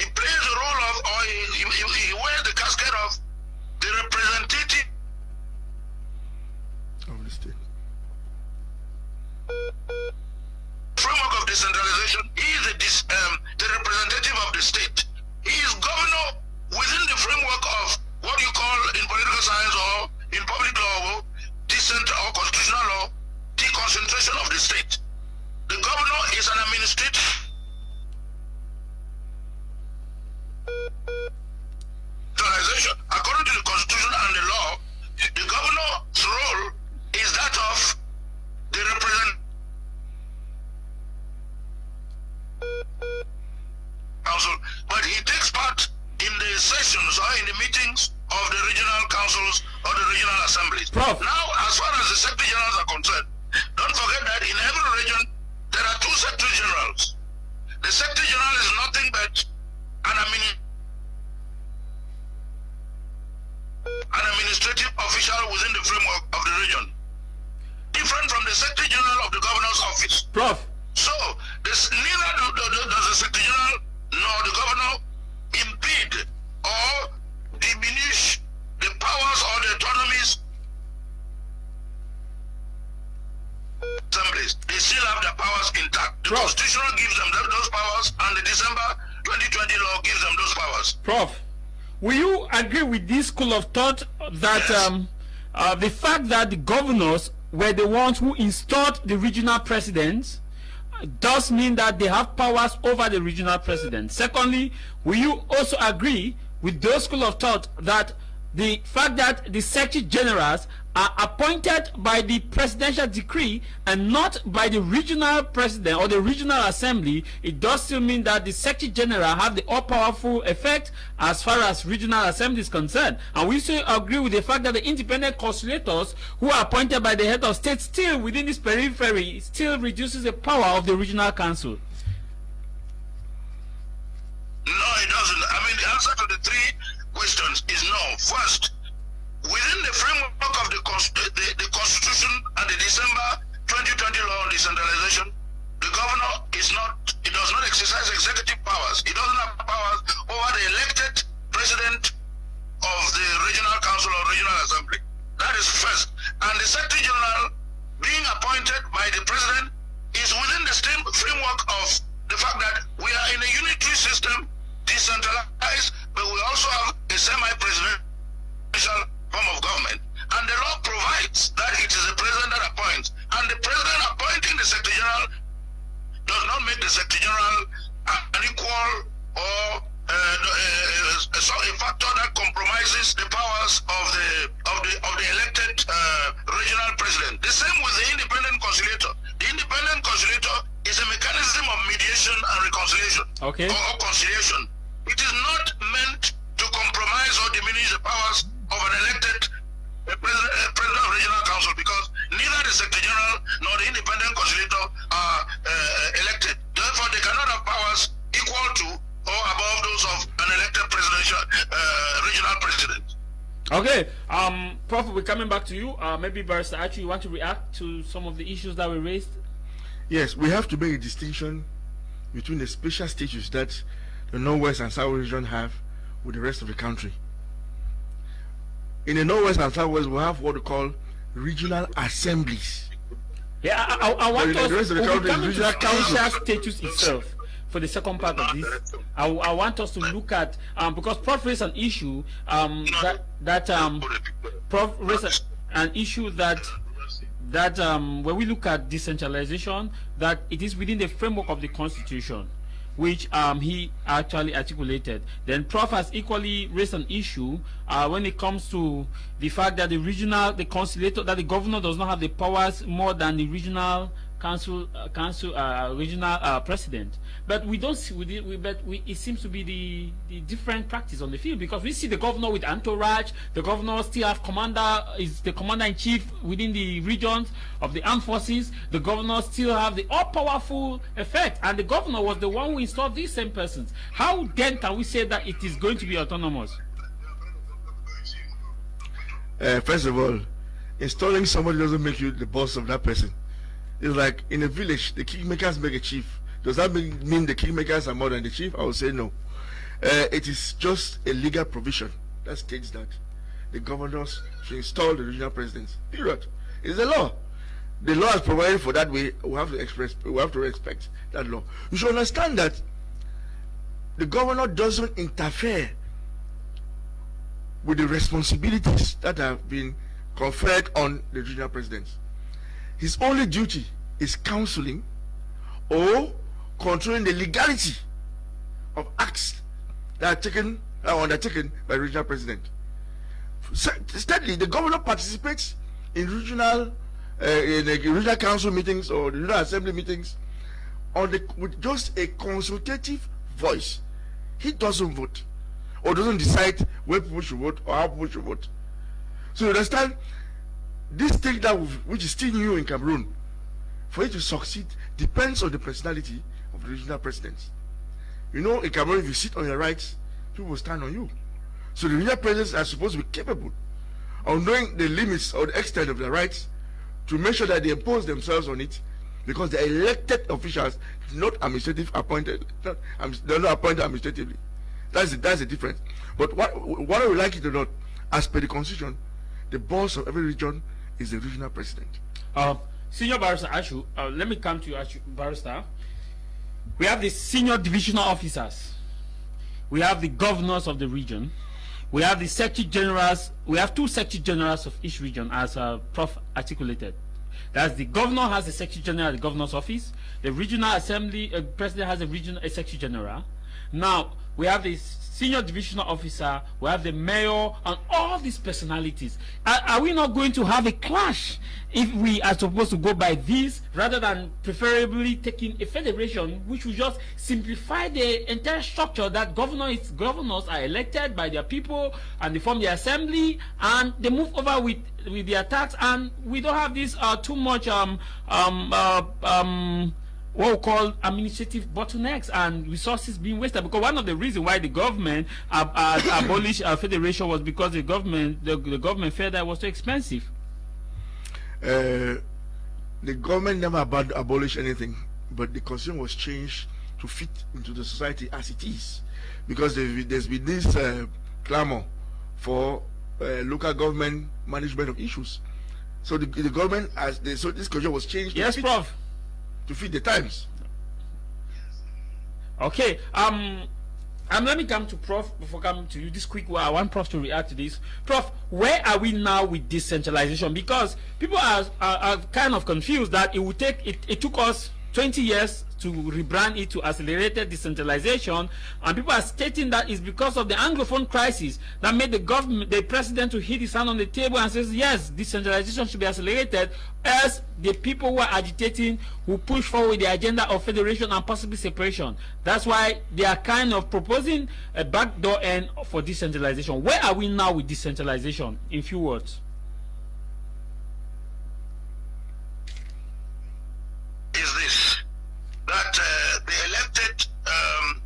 he plays the role of, or he wears the casket of the representative of the state. Framework of decentralization. He is the representative of the state. He is governor within the framework of what you call in political science or in public law, or constitutional law, deconcentration of the state. The governor is an administrative decentralization. According to the Constitution and the law, the governor's role is that of the representative council, but he takes part in the sessions or in the meetings of the regional councils or the regional assemblies. Prof. Now, as far as the secretary generals are concerned, don't forget that in every region there are two secretary generals. The secretary general is nothing but an administrative official within the framework of the region, different from the secretary general of the governor's office. Prof. So, neither does the secretary general nor the governor impede or diminish the powers or the autonomies assemblies. They still have their powers intact. The Constitution gives them those powers and the December 2020 law gives them those powers. Prof, will you agree with this school of thought that yes, the fact that the governors were the ones who installed the regional presidents does mean that they have powers over the regional president? Secondly, will you also agree with those school of thought that the fact that the secretary generals are appointed by the presidential decree and not by the regional president or the regional assembly, it does still mean that the secretary general have the all-powerful effect as far as regional assembly is concerned? And we still agree with the fact that the independent consulators who are appointed by the head of state still within this periphery still reduces the power of the regional council. No, it doesn't. I mean, the answer to the three questions is no. First, within the framework of the Constitution and the December 2020 law on decentralization, the governor does not exercise executive powers. He doesn't have powers over the elected president of the regional council or regional assembly. That is first. And the secretary general being appointed by the president is within the same framework of the fact that we are in a unitary system, decentralized, but we also have a semi-presidential form of government. And the law provides that it is the president that appoints. And the president appointing the Secretary General does not make the Secretary General an equal or a factor that compromises the powers of the elected regional president. The same with the independent conciliator. The independent conciliator is a mechanism of mediation and reconciliation, okay, or conciliation. It is not meant to compromise or diminish the powers of an elected president of regional council, because neither the Secretary General nor the independent conciliator are elected. Therefore, they cannot have powers equal to or above those of an elected presidential regional president. Okay, Prof, we're coming back to you. Maybe Barrister Archie, you want to react to some of the issues that were raised? Yes, we have to make a distinction between the special status that the Northwest and South region have with the rest of the country. In the Northwest and Southwest, we have what we call regional assemblies. Yeah, I want the rest of the country is regional councils. Status itself. For the second part of this, I want us to look at because Prof raised an issue Prof raised an issue that when we look at decentralization, that it is within the framework of the Constitution, which he actually articulated. Then Prof has equally raised an issue when it comes to the fact that the conciliator, that the governor does not have the powers more than the regional regional president. But we don't see it seems to be the different practice on the field, because we see the governor with entourage. The governor still have is the commander-in-chief within the regions of the armed forces. The governor still have the all-powerful effect, and the governor was the one who installed these same persons. How then can we say that it is going to be autonomous? First of all, installing somebody doesn't make you the boss of that person. It's like in a village, the kingmakers make a chief. Does that mean the kingmakers are more than the chief? I would say no. It is just a legal provision that states that the governors should install the regional presidents. Period. It's a law. The law is provided for that way. We have to respect that law. You should understand that the governor doesn't interfere with the responsibilities that have been conferred on the regional presidents. His only duty is counseling or controlling the legality of acts that are undertaken by the regional president. Steadily, the governor participates in regional council meetings or the regional assembly meetings with just a consultative voice. He doesn't vote or doesn't decide where people should vote or how people should vote. So you understand? This thing which is still new in Cameroon, for it to succeed, depends on the personality of the regional presidents. You know, in Cameroon, if you sit on your rights, people will stand on you. So the regional presidents are supposed to be capable of knowing the limits or the extent of their rights to make sure that they impose themselves on it, because they are elected officials, not administrative appointed. They're not appointed administratively. That's the difference. But what I would like you to note, as per the Constitution, the boss of every region is the regional president. Senior Barrister Ashu, let me come to you, Ashu, Barrister. We have the senior divisional officers. We have the governors of the region. We have the secretary generals. We have two secretary generals of each region, as Prof articulated. That's the governor has the secretary general at the governor's office. The regional assembly president has a secretary general. Now we have the senior divisional officer, we have the mayor, and all these personalities. Are we not going to have a clash if we are supposed to go by these, rather than preferably taking a federation which will just simplify the entire structure, that governors are elected by their people and they form the assembly and they move over with their tax, and we don't have this too much what we call administrative bottlenecks and resources being wasted? Because one of the reasons why the government abolished federation was because the government felt that it was too expensive. The government never abolished anything, but the constitution was changed to fit into the society as it is, because there's been this clamor for local government management of issues. So the government so this constitution was changed. Yes, Prof. to fit the times. Okay. Let me come to Prof before coming to you. This quick one, I want Prof to react to this. Prof, where are we now with decentralization? Because people are kind of confused that it would take it took us 20 years to rebrand it to accelerated decentralization, and people are stating that it's because of the Anglophone crisis that made the president to hit his hand on the table and says yes, decentralization should be accelerated, as the people who are agitating will push forward the agenda of federation and possibly separation. That's why they are kind of proposing a backdoor end for decentralization. Where are we now with decentralization, in few words? Is this that the elected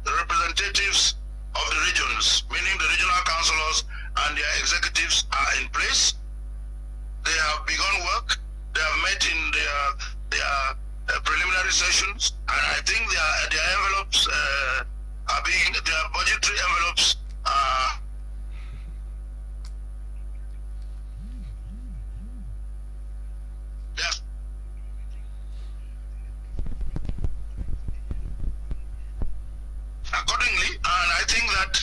representatives of the regions, meaning the regional councillors and their executives, are in place. They have begun work. They have met in their preliminary sessions, and I think their envelopes are being, their budgetary envelopes are accordingly, and I think that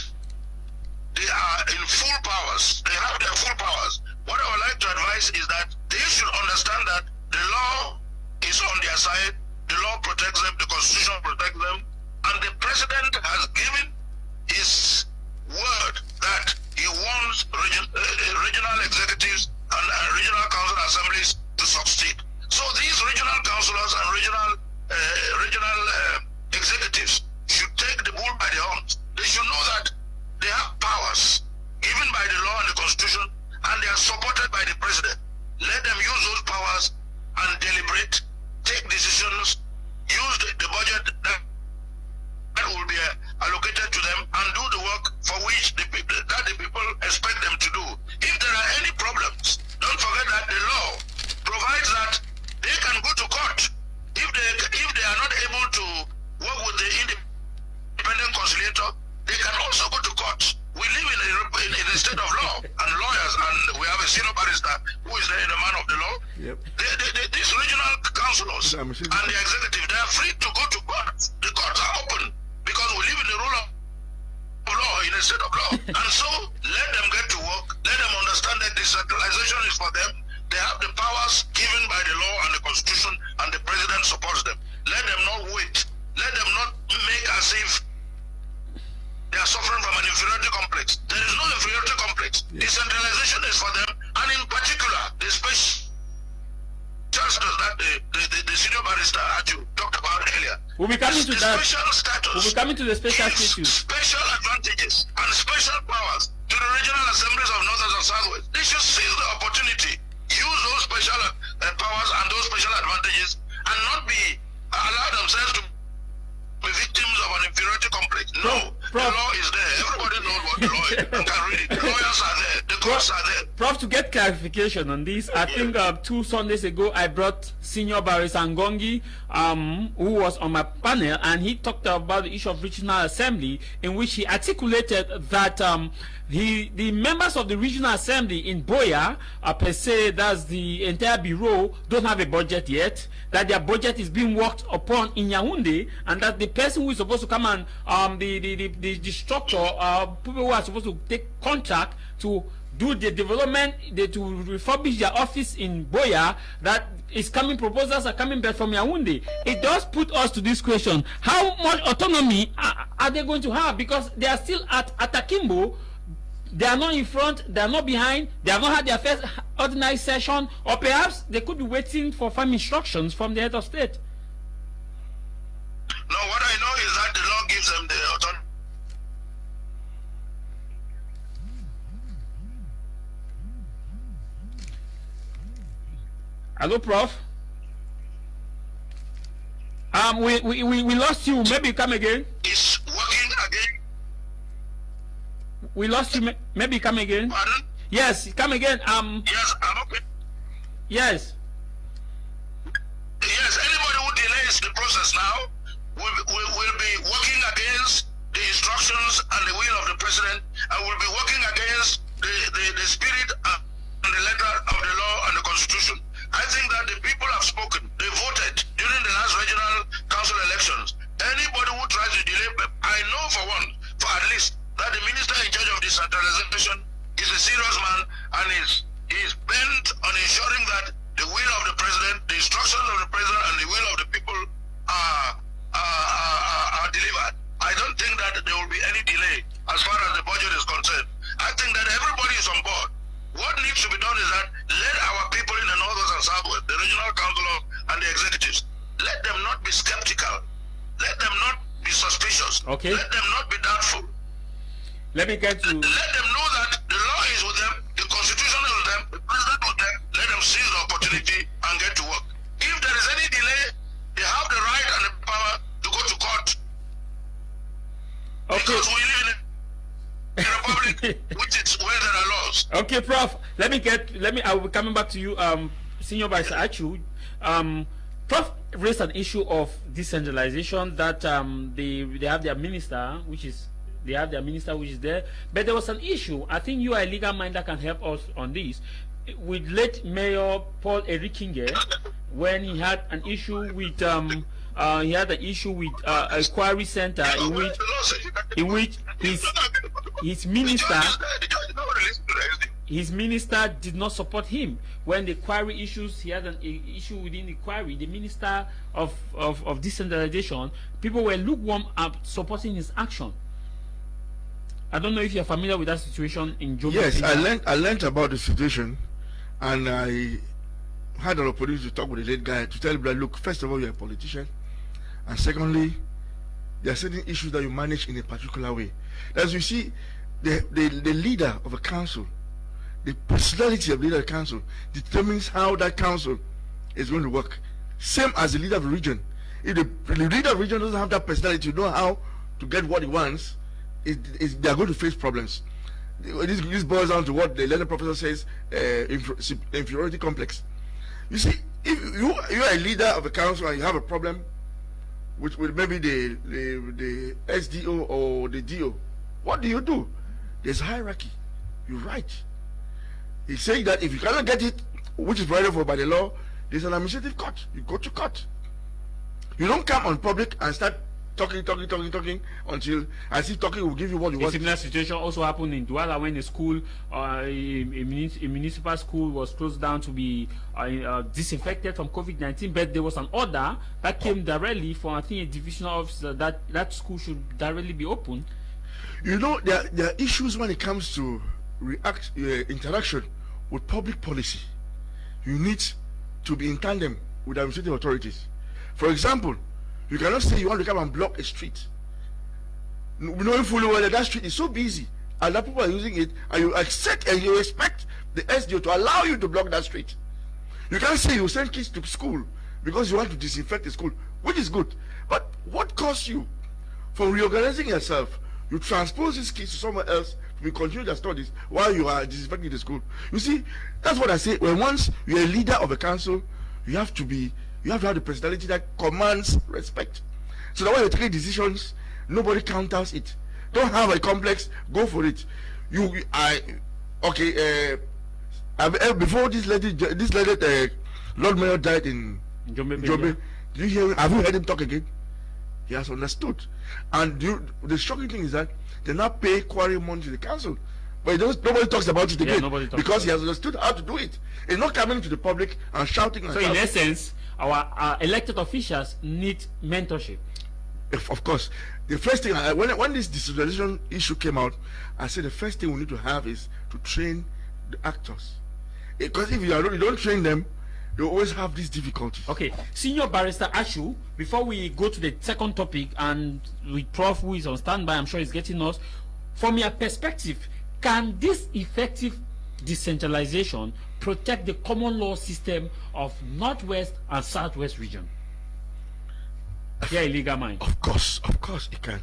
they are in full powers. They have their full powers. What I would like to advise is that they should understand that the law is on their side. The law protects them. The Constitution protects them. And the president has given his word that he wants regional executives and regional council assemblies to succeed. So these regional councillors and regional executives should take the bull by the horns. They should know that they have powers given by the law and the Constitution, and they are supported by the president. Let them use those powers and deliberate, take decisions, use the budget that will be allocated to them, and do the work for which the people expect them to do. If there are any problems, don't forget that the law provides that they can go to court if they are not able to work with the independent conciliator. They can also go to court. We live in a state of law and lawyers, and we have a senior barrister who is the man of the law. Yep. These regional councillors and the executive, they are free to go to court. The courts are open because we live in the rule of law, in a state of law. And so let them get to work. Let them understand that decentralization is for them. They have the powers given by the law and the Constitution, and the president supports them. Let them not wait. Let them not make as if they are suffering from an inferiority complex. There is no inferiority complex. Yeah. Decentralization is for them, and in particular, the special status that the senior barrister Aju talked about earlier. We'll be coming to that. Special status. We'll be coming to the special status. Special advantages and special powers to the regional assemblies of Northern and Southwest. They should seize the opportunity, use those special powers and those special advantages, and not be allow themselves to be victims of an inferiority complex. No, the law is there. Everybody knows what the law is. You can read it. The lawyers are there. The courts are there. Prof, to get clarification on this, I think 2 Sundays ago I brought Senior Barrister Ngole, who was on my panel, and he talked about the issue of regional assembly, in which he articulated that the members of the regional assembly in Boya, per se, that's the entire bureau, don't have a budget yet, that their budget is being worked upon in Yaoundé, and that the person who is supposed to come and the structure, people who are supposed to take contract to do the development, to refurbish their office in Boya, that is coming, proposals are coming back from Yaoundé. It does put us to this question: how much autonomy are they going to have? Because they are still at Akimbo. They are not in front, they are not behind, they have not had their first ordinary session, or perhaps they could be waiting for firm instructions from the head of state. No, what I know is that the law gives them the autonomy. Hello, Prof. We lost you. Maybe come again. It's working again. We lost you. Maybe come again. Pardon? Yes, come again. Yes, I'm okay. Yes. Yes, anybody who delays the process now will be working against the instructions and the will of the president, and will be working against the spirit and the letter of the law and the Constitution. I think that the people have spoken. They voted during the last regional council elections. Anybody who tries to delay, I know for at least, that the minister in charge of decentralization is a serious man and is bent on ensuring that the will of the president, the instructions of the president, and the will of the people are delivered. I don't think that there will be any delay as far as the budget is concerned. I think that everybody is on board. What needs to be done is that let our people in the northwest and southwest, the regional councillors and the executives, let them not be skeptical. Let them not be suspicious. Okay. Let them not be doubtful. Let me get to... Let them know that the law is with them, the constitution is with them, the president with them. Let them seize the opportunity and get to work. If there is any delay, they have the right and the power to go to court. Okay. Because we live in a republic which is where there are laws. Okay, Prof. I will be coming back to you, Senior Vice Achu. Prof raised an issue of decentralization that they have their minister, which is there. But there was an issue. I think you are a legal mind that can help us on this. With late Mayor Paul Erikinge, when he had an issue with a quarry center in which his minister did not support him. When the quarry issues, he had an issue within the quarry. The minister of decentralization, people were lukewarm at supporting his action. I don't know if you're familiar with that situation in Joburg. Yes, I learned about the situation, and I had an opportunity to talk with the late guy to tell him that, look, first of all, you're a politician, and secondly, there are certain issues that you manage in a particular way. As you see, the leader of a council, the personality of the leader of the council determines how that council is going to work. Same as the leader of the region. If the leader of the region doesn't have that personality to know how to get what he wants, they are going to face problems. This boils down to what the learned professor says, inferiority complex. You see, if you are a leader of a council and you have a problem with maybe the SDO or the DO, what do? There's hierarchy. You write. He's saying that if you cannot get it, which is provided for by the law, there's an administrative court. You go to court. You don't come on public and start talking until I see talking will give you what you want. A similar situation also happened in Douala when a school, a municipal school, was closed down to be disinfected from COVID-19. But there was an order that came directly from, I think, a divisional officer that school should directly be open. You know, there are issues when it comes to interaction with public policy. You need to be in tandem with administrative authorities. For example, you cannot say you want to come and block a street, knowing fully well that street is so busy and that people are using it, and you accept and you expect the SDO to allow you to block that street. You can't say you send kids to school because you want to disinfect the school, which is good. But what costs you from reorganizing yourself? You transpose these kids to somewhere else to continue their studies while you are disinfecting the school. You see, that's what I say. When once you're a leader of a council, you have to have the personality that commands respect. So that when you're taking decisions, nobody counters it. Don't have a complex, go for it. Before this lady, Lord Mayor died in Joburg. Did you hear him? Have you heard him talk again? He has understood. And the shocking thing is that they now pay quarry money to the council. But nobody talks about it again because he has understood how to do it. He's not coming to the public and shouting. So in essence, our elected officials need mentorship. Of course. The first thing, when this decentralization issue came out, I said the first thing we need to have is to train the actors. Because if you don't train them, they always have these difficulties. Okay, Senior Barrister Ashu, before we go to the second topic, and with Prof who is on standby, I'm sure he's getting us, from your perspective, can this effective decentralization protect the common law system of Northwest and Southwest region? Yeah, illegal mind. Of course it can.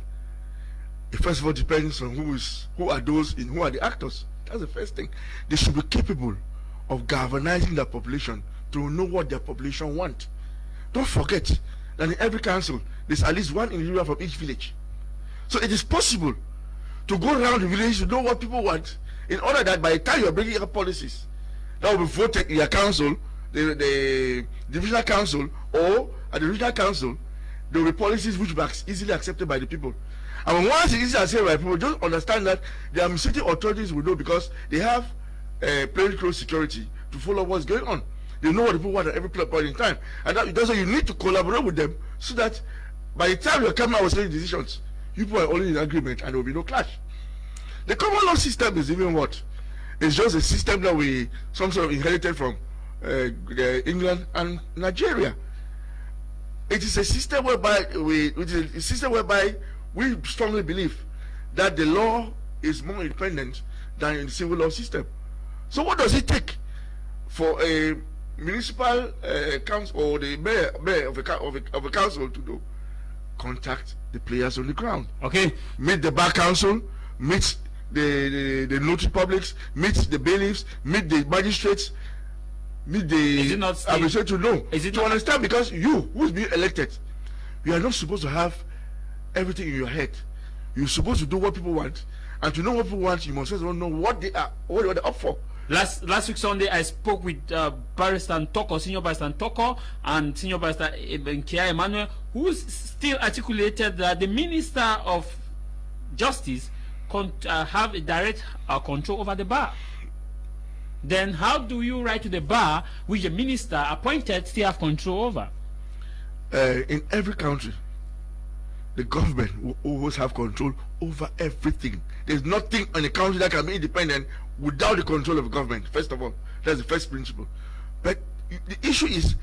It first of all depends on who are the actors. That's the first thing. They should be capable of galvanizing their population to know what their population want. Don't forget that in every council there's at least one individual from each village. So it is possible to go around the village to know what people want, in order that by the time you are bringing up policies that will be voted in your council, the divisional council or at the regional council, there will be policies which will be easily accepted by the people. And once it is accepted by people, just understand that the administrative authorities will know, because they have plainclothes security to follow what's going on. They know what the people want at every point in time. And that's why you need to collaborate with them, so that by the time you're coming out with certain decisions, people are only in agreement and there will be no clash. The common law system is even what? It's just a system that we some sort of inherited from England and Nigeria. It is a system whereby we strongly believe that the law is more independent than in the civil law system. So what does it take for a municipal council or the mayor of a council to do? Contact the players on the ground. Okay. Meet the bar council, meet the notary publics, meet the bailiffs, meet the magistrates, meet the administrator to understand, because you who's being elected, you are not supposed to have everything in your head. You're supposed to do what people want, and to know what people want, you must also know what they are, what they're up for. Last week Sunday, I spoke with Barrister Ntoko, Senior Barrister Ntoko, and Senior Barrister Nkia Emmanuel, who still articulated that the Minister of Justice have a direct control over the bar. Then how do you write to the bar, which the minister appointed still have control over? In every country, the government will always have control over everything. There's nothing in a country that can be independent without the control of the government. First of all, that's the first principle. But the issue is,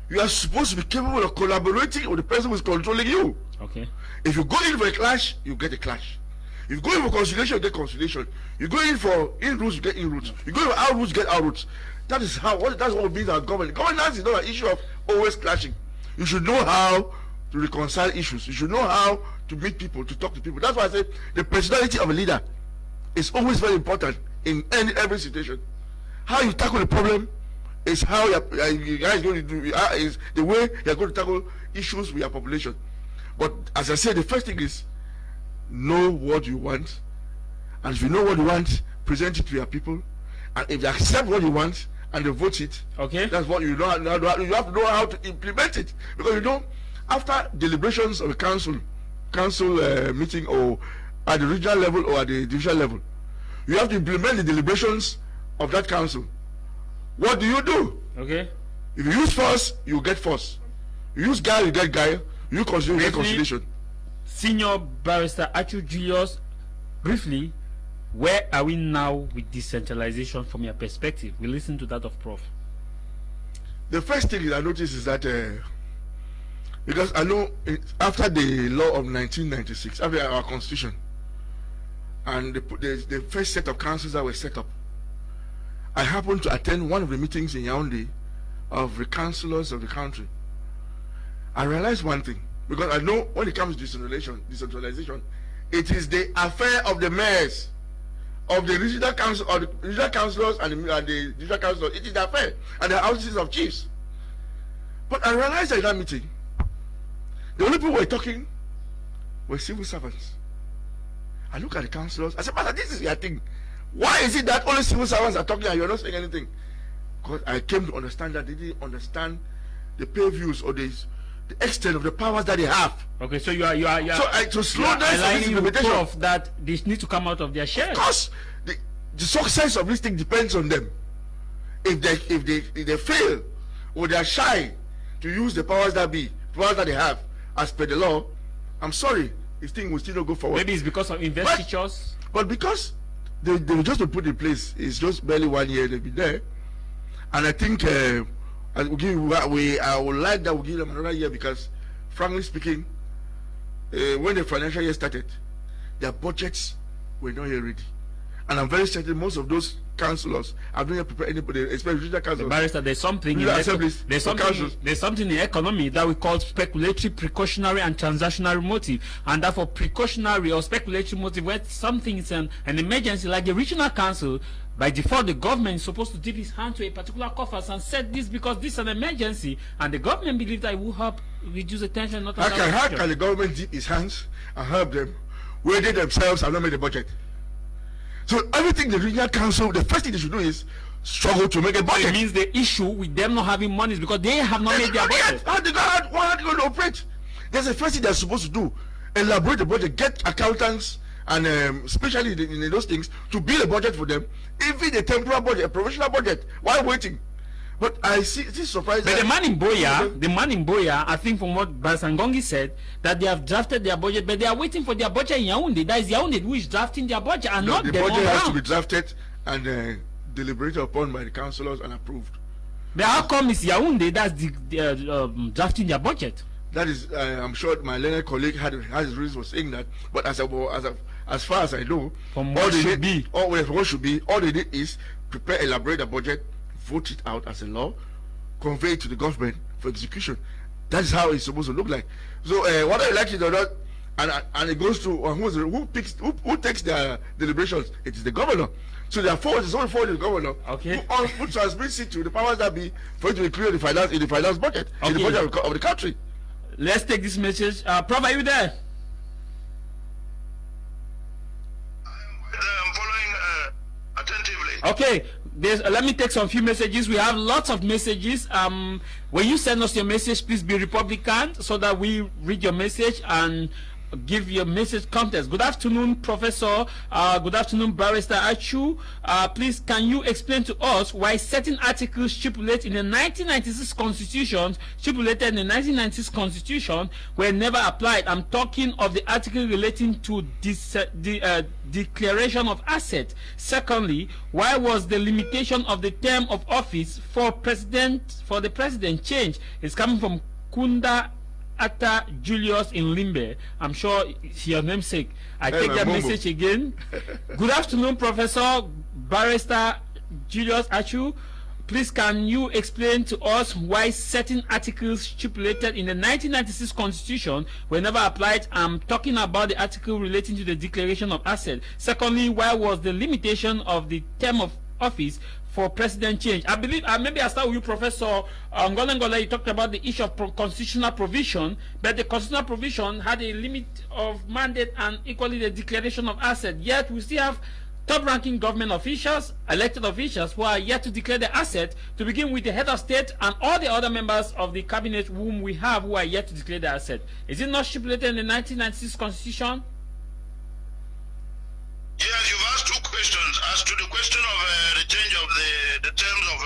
you are supposed to be capable of collaborating with the person who is controlling you. Okay. If you go in for a clash, you get a clash. If you go in for conciliation, you get conciliation. You go in for in-roots, you get in-roots. You go in for out-roots, you get out-roots. That is how, that's what means our government. Governance is not an issue of always clashing. You should know how to reconcile issues. You should know how to meet people, to talk to people. That's why I say the personality of a leader is always very important in every situation. How you tackle the problem is how you guys going to do, is the way you're going to tackle issues with your population. But as I said, the first thing is know what you want, and if you know what you want, present it to your people, and if they accept what you want and they vote it, okay, that's what you know. You have to know how to implement it, because you know, after deliberations of a council meeting, or at the regional level or at the divisional level, you have to implement the deliberations of that council. What do? Okay. If you use force, you get force. You use guile, you get guile. You conciliation, you get conciliation. Senior Barrister Achu Julius, briefly, where are we now with decentralization from your perspective? We listen to that of Prof. The first thing I noticed is that because I know after the law of 1996, after our constitution, and the first set of councils that were set up, I happened to attend one of the meetings in Yaoundé of the councillors of the country. I realized one thing, because I know when it comes to decentralization, it is the affair of the mayors, of the regional council, or the regional councillors and the district councillors. It is the affair, and the houses of chiefs. But I realized at that meeting, the only people who were talking were civil servants. I look at the councillors, I said, "But this is your thing. Why is it that only civil servants are talking and you're not saying anything?" Because I came to understand that they didn't understand the purviews or the extent of the powers that they have. Okay, so you are so to slow down this implementation of that, they need to come out of their shares. Because the success of this thing depends on them. If they fail, or they are shy to use the powers that they have as per the law, I'm sorry, this thing will still not go forward. Maybe it's because of investitures. But because they just to put in place, it's just barely 1 year they've been there, and I think I would like that we give them another year, because frankly speaking, when the financial year started, their budgets were not yet ready, and I'm very certain most of those councillors have not yet prepared anybody, especially the councillors. Barrister, there's something in economy that we call speculatory, precautionary, and transactionary motive, and therefore precautionary or speculatory motive, where something is an emergency, like the regional council. By default, the government is supposed to dip his hand to a particular coffers and set this because this is an emergency, and the government believes that it will help reduce the tension. Not how can the government dip his hands and help them where they themselves have not made a budget? So everything the regional council, the first thing they should do is struggle to make a It budget. means the issue with them not having money is because they have not made their budget. How they going to operate? There's a first thing they're supposed to do: elaborate the budget, get accountants and especially in those things to build a budget for them, even a temporary budget, a provisional budget. While waiting, but I see this is surprising. But the man in Boya, I think from what Basangongi said, that they have drafted their budget, but they are waiting for their budget in Yaoundé. That is Yaoundé who is drafting their budget, and not the them budget has to around. be drafted and deliberated upon by the councillors and approved. But how come it's Yaoundé that's drafting their budget? That is, I'm sure my learned colleague has his reasons for saying that. But as far as I know, From what should be. all they did is prepare, elaborate the budget, vote it out as a law, convey it to the government for execution. That is how it's supposed to look like. So whether you like it or not, and it goes to who takes the deliberations? It is the governor. So therefore, it's only for the governor who transmits it to the powers that be for it to include in the finance budget, in the budget of the country. Let's take this message. Prof, are you there? I'm following attentively. Okay, let me take some few messages. We have lots of messages. When you send us your message, please be Republican so that we read your message and give your message context. Good afternoon, Professor. Good afternoon, Barrister Achu. Please, can you explain to us why certain articles stipulated in the 1996 Constitution were never applied? I'm talking of the article relating to the declaration of asset. Secondly, why was the limitation of the term of office for the president changed? It's coming from Kunda Atta Julius in Limbe. I'm sure it's your namesake. I take that message again. Good afternoon, Professor Barrister Julius Achu. Please, can you explain to us why certain articles stipulated in the 1996 Constitution were never applied? I'm talking about the article relating to the declaration of asset. Secondly, why was the limitation of the term of office for president change? I believe, maybe I'll start with you, Professor Ngole. You talked about the issue of constitutional provision, but the constitutional provision had a limit of mandate and equally the declaration of asset. Yet we still have top-ranking government officials, elected officials, who are yet to declare the asset, to begin with the head of state and all the other members of the cabinet whom we have who are yet to declare the asset. Is it not stipulated in the 1996 Constitution? Yes, you've asked two questions. As to the question of the change of the terms of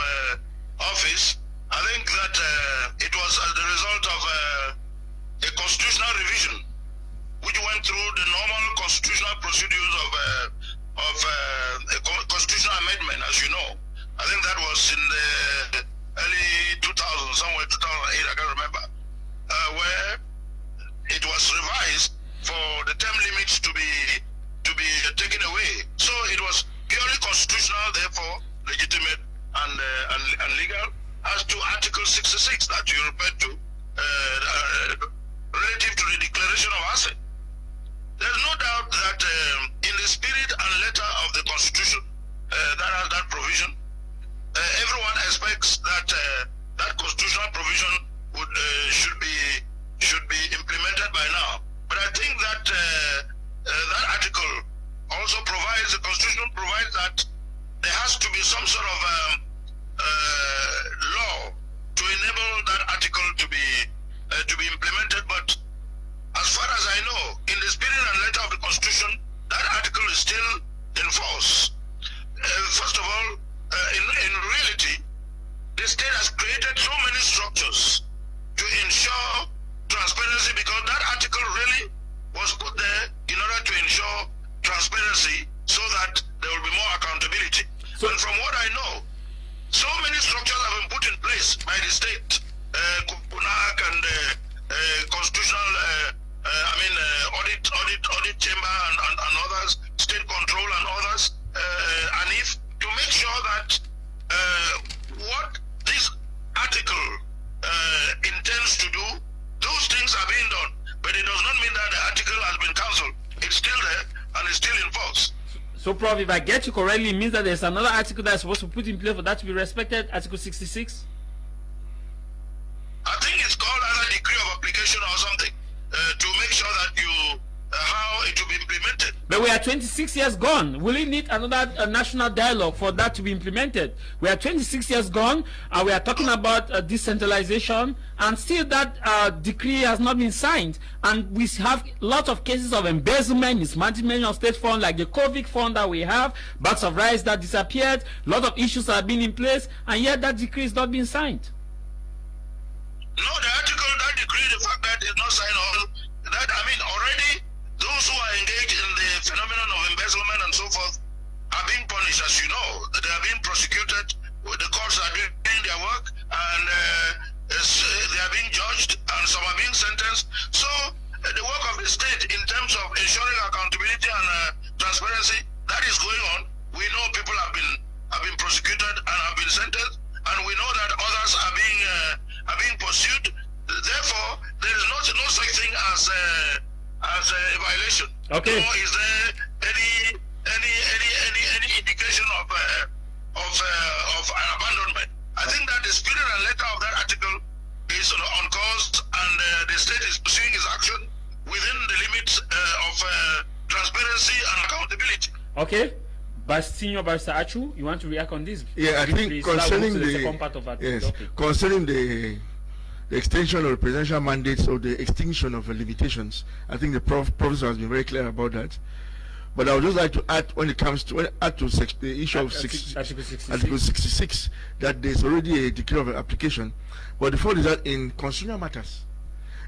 office, I think that it was as the result of a constitutional revision, which went through the normal constitutional procedures of a constitutional amendment, as you know. I think that was in the early 2000s, somewhere 2008, I can't remember, where it was revised for the term limits to be taken away. So it was purely constitutional, therefore legitimate and legal. As to Article 66 that you referred to, relative to the declaration of asset, there's no doubt that in the spirit and letter of the Constitution that has that provision, everyone expects that that constitutional provision should be implemented by now. But I think that that article also provides, the Constitution provides that there has to be some sort of law to enable that article to be implemented. But as far as I know, in the spirit and letter of the Constitution, that article is still in force. First of all, in reality, the state has created so many structures to ensure transparency, because that article really was put there in order to ensure transparency so that there will be more accountability. So, and from what I know, so many structures have been put in place by the state, Kupunak and constitutional, audit chamber and others, state control and others, and if to make sure that what this article intends to do, those things are being done. But it does not mean that the article has been cancelled. It's still there and it's still in force. So, Prof, if I get you correctly, it means that there's another article that's supposed to put in place for that to be respected, Article 66? I think it's called as a decree of application or something to make sure that how it will be implemented. But But we are 26 years gone. Will we need another national dialogue for that to be implemented? We are 26 years gone, and we are talking about decentralization, and still that decree has not been signed. And we have lots of cases of embezzlement, mismanagement of state funds, like the COVID fund that we have, bags of rice that disappeared, a lot of issues have been in place, and yet that decree is not being signed. No, the article, that decree, the fact that it's not signed on, that, I mean, already those who are engaged in the phenomenon of embezzlement and so forth are being punished, as you know. They are being prosecuted, the courts are doing their work, and they are being judged, and some are being sentenced. So, the work of the state in terms of ensuring accountability and transparency, that is going on. We know people have been prosecuted and have been sentenced, and we know that others are being pursued. Therefore, there is no such thing as a violation. Okay. Nor is there any indication of an abandonment. I think that the spirit and letter of that article is on course, and the state is pursuing its action within the limits of transparency and accountability. Okay. But Senior Barrister Achu, you want to react on this? Yeah, I think concerning the second part of our topic. Concerning the extension of the presidential mandates or the extinction of the limitations, I think the professor has been very clear about that. But I would just like to add, when it comes to the issue of Article 66, that there's already a decree of application. But the fact is that in constitutional matters,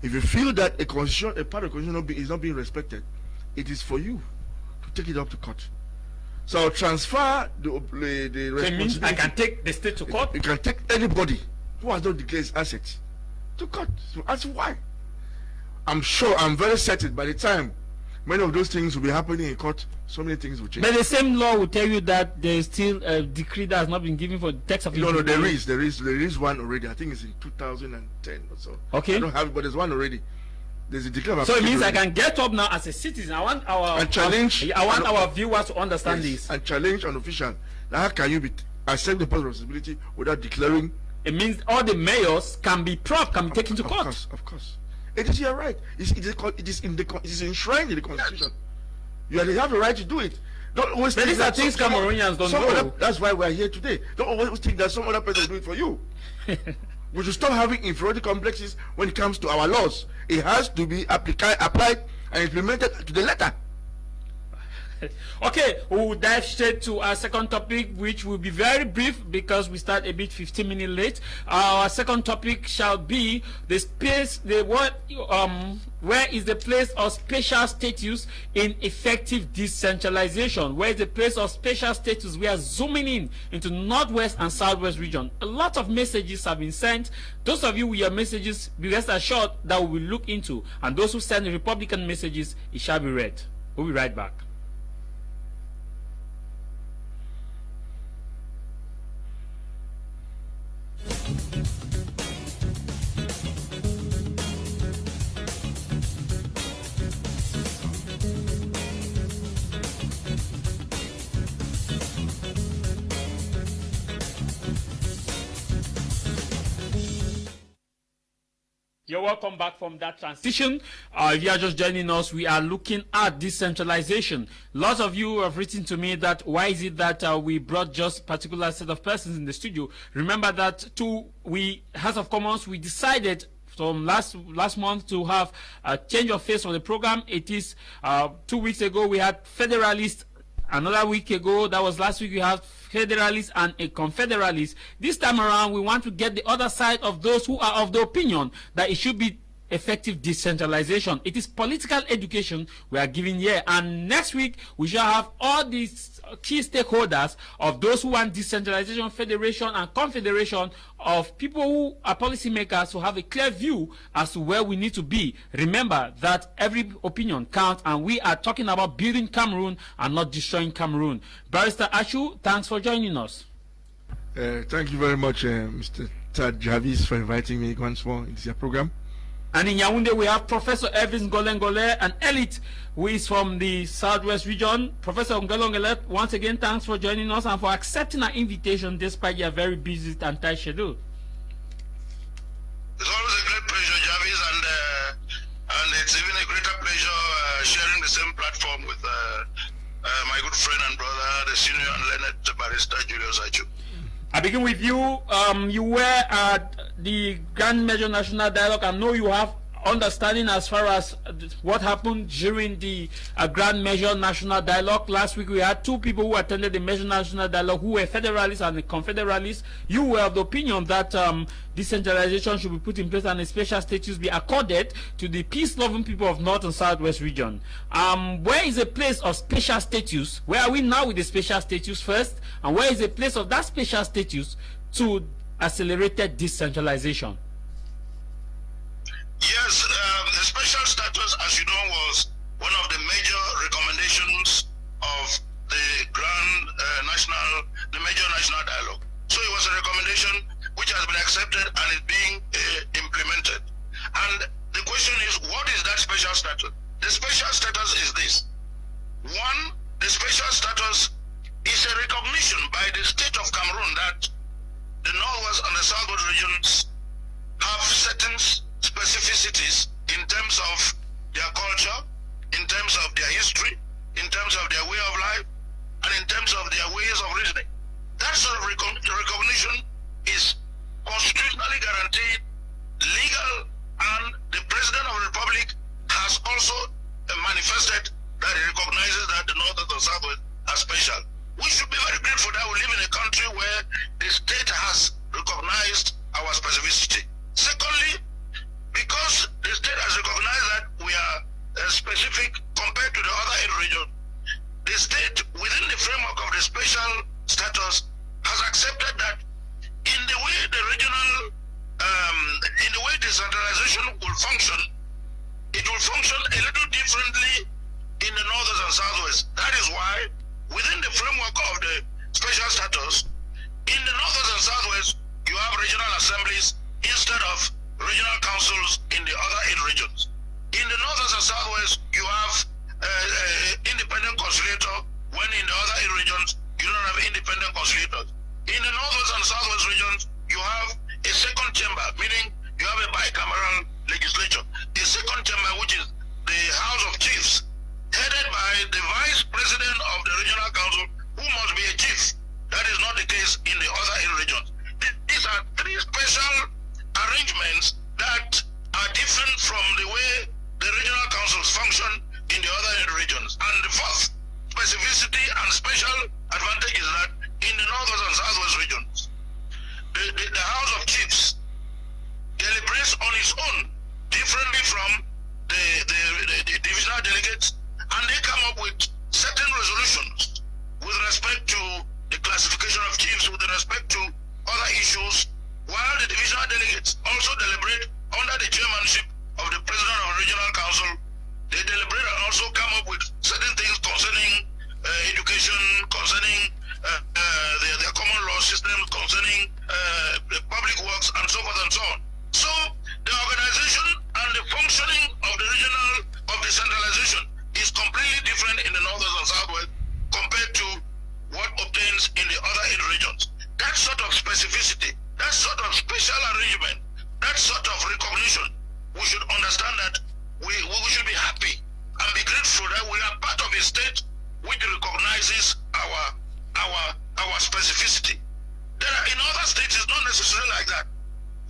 if you feel that a part of the constitution is not being respected, it is for you to take it up to court. So I'll transfer the responsibility. So it means I can take the state to court? You can take anybody who has not declared his assets to court. So ask why. I'm sure, I'm very certain by the time many of those things will be happening in court, so many things will change. But the same law will tell you that there is still a decree that has not been given for the text of No, there is one already. I think it's in 2010 or so. Okay. I don't have it, but there's one already. There's a decree of so it means already. I can get up now as a citizen. I want our viewers to understand this. And challenge an official. Now, how can you accept the personal responsibility without declaring? It means all the mayors can be taken to court. Of course. It is your right. It is enshrined in the constitution. You have the right to do it. Don't always think these are things Cameroonians don't know. That's why we are here today. Don't always think that some other person will do it for you. We should stop having inferiority complexes when it comes to our laws. It has to be applied and implemented to the letter. Okay, we will dive straight to our second topic, which will be very brief because we start a bit 15 minutes late. Our second topic shall be the space, where is the place of special status in effective decentralization? Where is the place of special status? We are zooming into Northwest and Southwest region. A lot of messages have been sent. Those of you with your messages, be rest assured that we will look into. And those who send Republican messages, it shall be read. We'll be right back. You're welcome back from that transition. If you are just joining us, we are looking at decentralization. Lots of you have written to me that why is it that we brought just particular set of persons in the studio. Remember that House of Commons, we decided from last month to have a change of face on the program. It is 2 weeks ago we had federalists. Another week ago, that was last week, we had federalists and a confederalist. This time around, we want to get the other side of those who are of the opinion that it should be effective decentralization. It is political education we are giving here. And next week, we shall have all these key stakeholders of those who want decentralization, federation, and confederation, of people who are policymakers who have a clear view as to where we need to be. Remember that every opinion counts, and we are talking about building Cameroon and not destroying Cameroon. Barrister Achu, thanks for joining us. Thank you very much, Mr. Tad Jarvis, for inviting me once more into your program. And in Yaoundé, we have Professor Elvis Ngole, an elite who is from the Southwest region. Professor Ngole, once again, thanks for joining us and for accepting our invitation despite your very busy and tight schedule. It's always a great pleasure, Jarvis, and it's even a greater pleasure sharing the same platform with my good friend and brother, the senior and learned barrister Julius Achu. I begin with you. You were at the Grand Major National Dialogue. I know you have understanding as far as what happened during the Grand Measure National Dialogue. Last week we had two people who attended the Measure National Dialogue who were federalists and confederalists. You were of the opinion that decentralization should be put in place and a special status be accorded to the peace-loving people of North and Southwest region. Where is a place of special status? Where are we now with the special status first? And where is the place of that special status to accelerated decentralization? Yes, the special status, as you know, was one of the major recommendations of the Major National Dialogue. So it was a recommendation which has been accepted and is being implemented. And the question is, what is that special status? The special status is this. One, the special status is a recognition by the state of Cameroon that the Northwest and the Southwest regions have certain specificities in terms of their culture, in terms of their history, in terms of their way of life, and in terms of their ways of reasoning. That sort of recognition is constitutionally guaranteed, legal, and the President of the Republic has also manifested that he recognizes that the North and the Southwest are special. We should be very grateful that we live in a country where the state has recognized our specificity. Secondly, because the state has recognized that we are specific compared to the other 8 regions, the state, within the framework of the special status, has accepted that in the way the regional, in the way decentralization will function, it will function a little differently in the Northern and Southwest. That is why, within the framework of the special status, in the Northern and Southwest, you have regional assemblies instead of regional councils in the other 8 regions. In the North and Southwest, you have independent conciliator, when in the other 8 regions, you don't have independent conciliators. In the Northwest and Southwest regions, you have a second chamber, meaning you have a bicameral legislature. The second chamber, which is the House of Chiefs, headed by the Vice President of the Regional Council, who must be a chief. That is not the case in the other 8 regions. These are 3 special arrangements that are different from the way the regional councils function in the other 8 regions. And the first specificity and special advantage is that in the Northwest and Southwest regions, the House of Chiefs deliberates on its own, differently from the divisional delegates, and they come up with certain resolutions with respect to the classification of chiefs, with respect to other issues, while the divisional delegates also deliberate under the chairmanship of the President of the Regional Council. They deliberate and also come up with certain things concerning education, concerning their common law system, concerning the public works, and so forth and so on. So the organization and the functioning of the regional of decentralization is completely different in the Northern and Southwest compared to what obtains in the other 8 regions. That sort of specificity, that sort of special arrangement, that sort of recognition, we should understand that we should be happy and be grateful that we are part of a state which recognizes our specificity. In other states, it's not necessarily like that.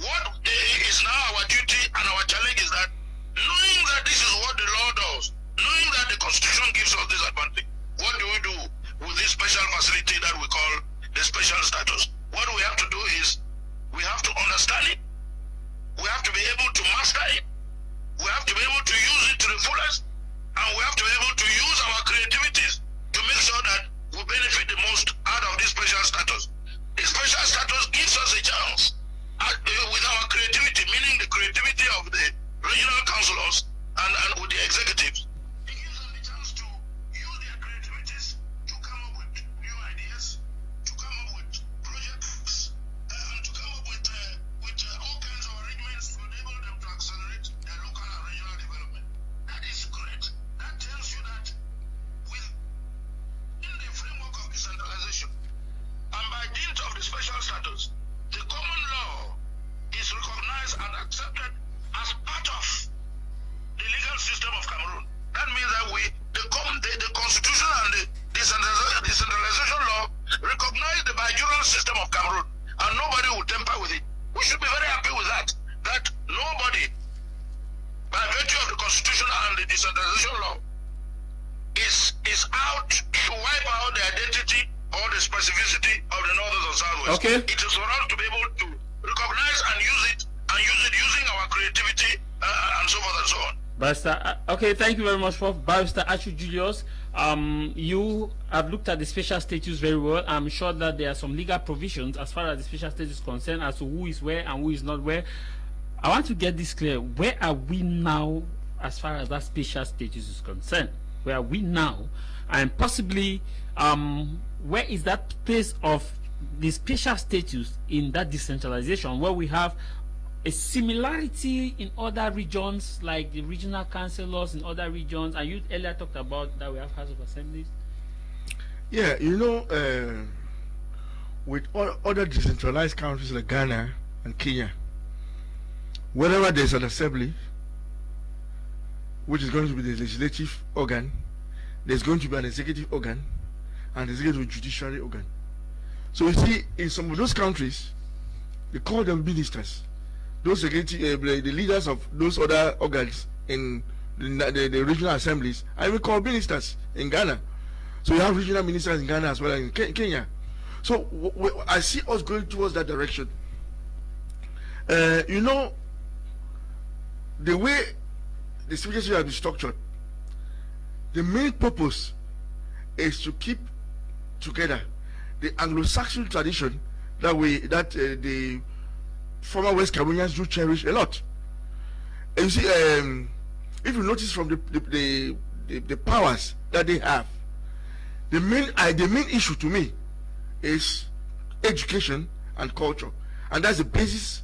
What is now our duty and our challenge is that, knowing that this is what the law does, knowing that the Constitution gives us this advantage, what do we do with this special facility that we call the special status? What we have to do is, we have to understand it, we have to be able to master it, we have to be able to use it to the fullest, and we have to be able to use our creativities to make sure that we benefit the most out of this special status. The special status gives us a chance with our creativity, meaning the creativity of the regional councillors and with the executives. It gives them the chance to use their creativities to come up with new ideas, to come up with projects, and to come up with all kinds of arrangements to enable them to accelerate their local and regional development. That is great. That tells you that with or the specificity of the northern and southwest. Okay. It is for us to be able to recognize and use it using our creativity and so forth and so on. Barrister, okay, thank you very much, Prof. Barrister Achu Julius, you have looked at the special status very well. I'm sure that there are some legal provisions as far as the special status is concerned as to who is where and who is not where. I want to get this clear. Where are we now as far as that special status is concerned? Where are we now? And possibly, where is that place of the special status in that decentralization where we have a similarity in other regions, like the regional councillors in other regions, and you earlier talked about that we have House of Assemblies? Yeah, you know, with other decentralized countries like Ghana and Kenya, wherever there's an assembly, which is going to be the legislative organ, there's going to be an executive organ, and there's going to be a judiciary organ. So you see, in some of those countries, they call them ministers. Those the leaders of those other organs in the regional assemblies are even called ministers in Ghana. So you have regional ministers in Ghana as well as in Kenya. So I see us going towards that direction. You know, the way the civilization has been structured, the main purpose is to keep together the Anglo-Saxon tradition that the former West Cameroonians do cherish a lot. And you see, if you notice from the powers that they have, the main issue to me is education and culture, and that's the basis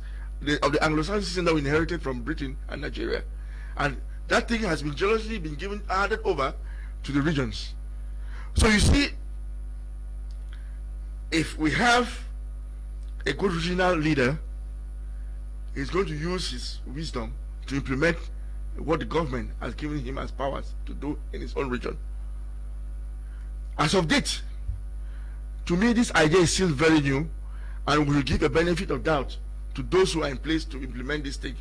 of the Anglo-Saxon system that we inherited from Britain and Nigeria, and that thing has been jealously handed over to the regions. So you see, if we have a good regional leader, he's going to use his wisdom to implement what the government has given him as powers to do in his own region. As of date, to me, this idea is still very new, and we will give a benefit of doubt to those who are in place to implement this thing.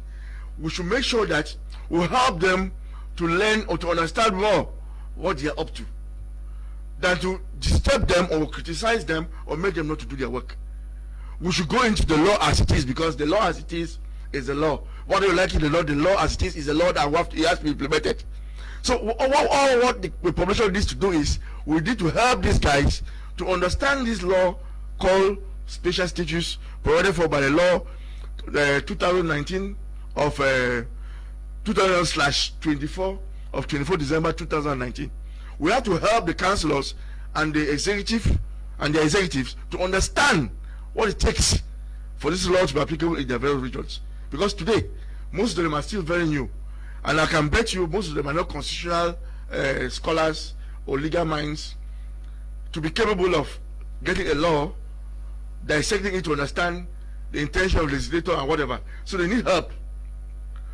We should make sure that we help them to learn or to understand more what they are up to, than to disturb them or criticize them or make them not to do their work. We should go into the law as it is, because the law as it is the law. Whether you like it or not, the law as it is the law that it has to be implemented. So all what the population needs to do is, we need to help these guys to understand this law called special status provided for by the law 2019 of 2000/24 of 24 December 2019. We have to help the councillors and the executive and their executives to understand what it takes for this law to be applicable in their various regions. Because today, most of them are still very new, and I can bet you most of them are not constitutional scholars or legal minds to be capable of getting a law, dissecting it to understand the intention of the legislator and whatever. So they need help.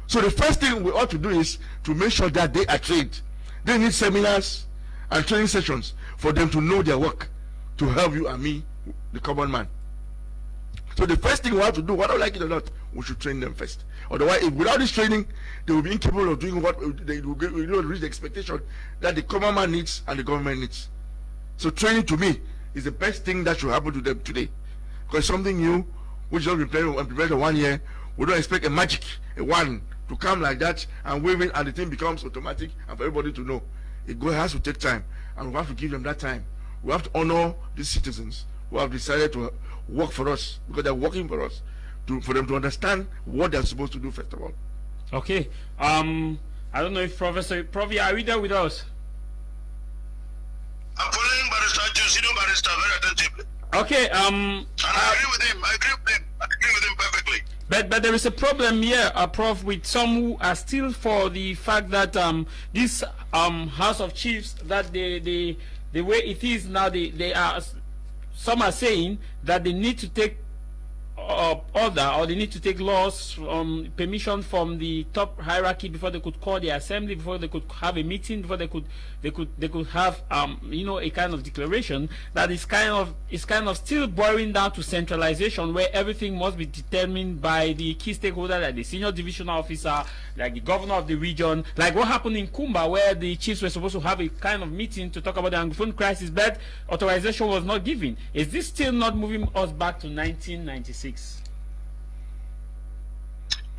So the first thing we ought to do is to make sure that they are trained. They need seminars and training sessions for them to know their work, to help you and me, the common man. So the first thing we have to do, whether we like it or not, we should train them first. Otherwise, without this training, they will be incapable of doing what they will reach the expectation that the common man needs and the government needs. So training, to me, is the best thing that should happen to them today, because something new, which has been prepared for 1 year. We don't expect a magic, a one to come like that and wave it, and the thing becomes automatic and for everybody to know. It has to take time, and we have to give them that time. We have to honor these citizens who have decided to work for us, because they're working for us, for them to understand what they're supposed to do first of all. Okay. I don't know if Professor Provi, are you there with us? I'm following Barrister, senior barrister, very attentively. Okay. And I agree with him. I agree with him perfectly. But there is a problem here, Prof, with some who are still for the fact that this House of Chiefs, that the way it is now, they are, some are saying that they need to take order, or they need to take laws permission from the top hierarchy before they could call the assembly, before they could have a meeting, before they could have a kind of declaration that is kind of still boiling down to centralization, where everything must be determined by the key stakeholder, like the senior divisional officer, like the governor of the region, like what happened in Kumba, where the chiefs were supposed to have a kind of meeting to talk about the Anglophone crisis, but authorization was not given. Is this still not moving us back to 1996?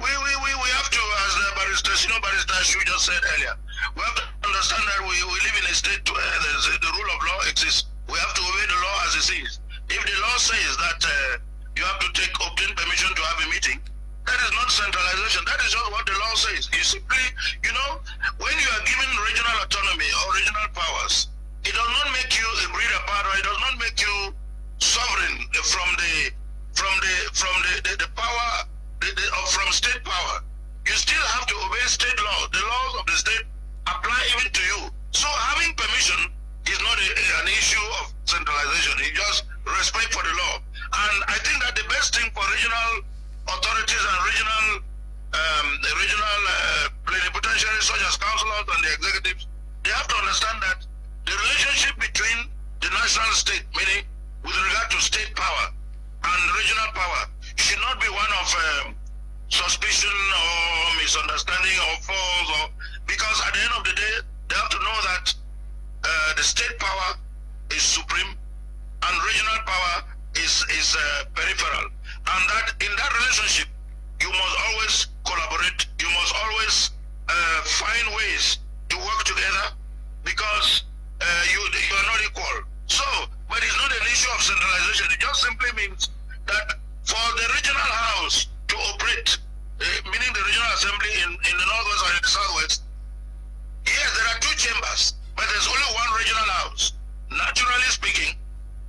We have to, as the barrister Shu just said earlier, we have to understand that we live in a state where the rule of law exists. We have to obey the law as it is. If the law says that you have to obtain permission to have a meeting, that is not centralization. That is just what the law says. You simply, when you are given regional autonomy or regional powers, it does not make you a breed apart, or it does not make you sovereign from the power from state power. You still have to obey state law. The laws of the state apply even to you. So having permission is not an issue of centralization. It's just respect for the law. And I think that the best thing for regional authorities and regional plenipotentiaries such as councillors and the executives, they have to understand that the relationship between the national state, meaning with regard to state power and regional power, should not be one of suspicion or misunderstanding or false, because at the end of the day, they have to know that the state power is supreme and regional power is peripheral, and that in that relationship you must always collaborate, you must always find ways to work together, because you are not equal. So, but it's not an issue of centralization. It just simply means that for the regional house to operate, meaning the regional assembly in the northwest or in the southwest, yes, there are two chambers, but there's only one regional house. Naturally speaking,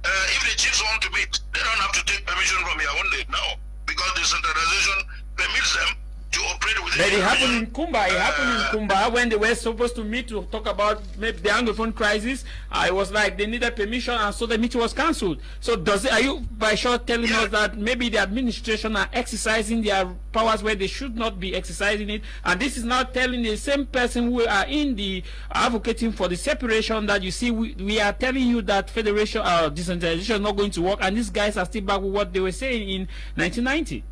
if the chiefs want to meet, they don't have to take permission from Yaoundé, no, because the centralization permits them to operate within. But it happened in Kumba. It happened in Kumba when they were supposed to meet to talk about maybe the Anglophone crisis. It was like they needed permission, and so the meeting was cancelled. So are you by sure telling us that maybe the administration are exercising their powers where they should not be exercising it, and this is now telling the same person who are in the advocating for the separation that you see we are telling you that federation or decentralization is not going to work, and these guys are still back with what they were saying in 1990.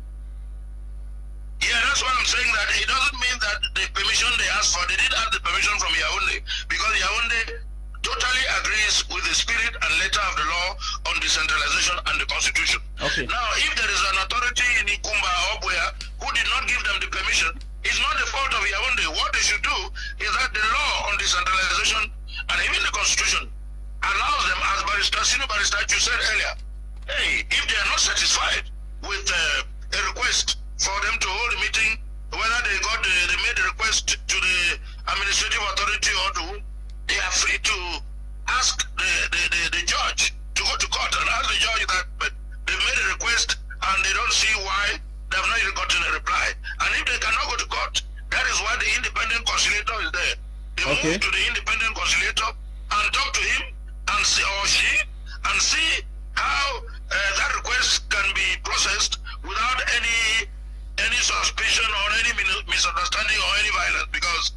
Yeah, that's what I'm saying, that it doesn't mean that the permission they asked for, they didn't have the permission from Yaoundé, because Yaoundé totally agrees with the spirit and letter of the law on decentralization and the constitution. Okay. Now, if there is an authority in Ikumba or Obuya who did not give them the permission, it's not the fault of Yaoundé. What they should do is that the law on decentralization and even the constitution allows them, as Barrister you said earlier, hey, if they are not satisfied with a request for them to hold a meeting, whether they made a request to the administrative authority or to whom, they are free to ask the judge to go to court and ask the judge that, but they made a request and they don't see why they have not even gotten a reply. And if they cannot go to court, that is why the independent conciliator is there. They move to the independent conciliator and talk to him and see, or she, and see how that request can be processed without any suspicion or any misunderstanding or any violence, because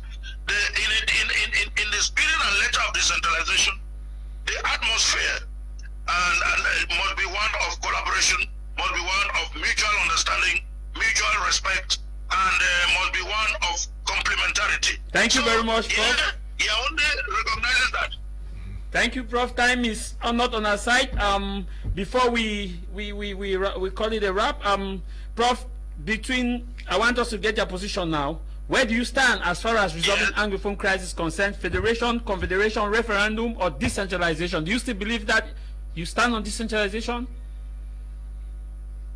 in the spirit and letter of decentralization, the atmosphere and it must be one of collaboration, must be one of mutual understanding, mutual respect, and must be one of complementarity. Thank you very much, Prof. Yaoundé recognizes that. Thank you, Prof. Time is not on our side. Before we call it a wrap, Prof, I want us to get your position now. Where do you stand as far as resolving Anglophone crisis concerned? Federation, confederation, referendum, or decentralization? Do you still believe that you stand on decentralization?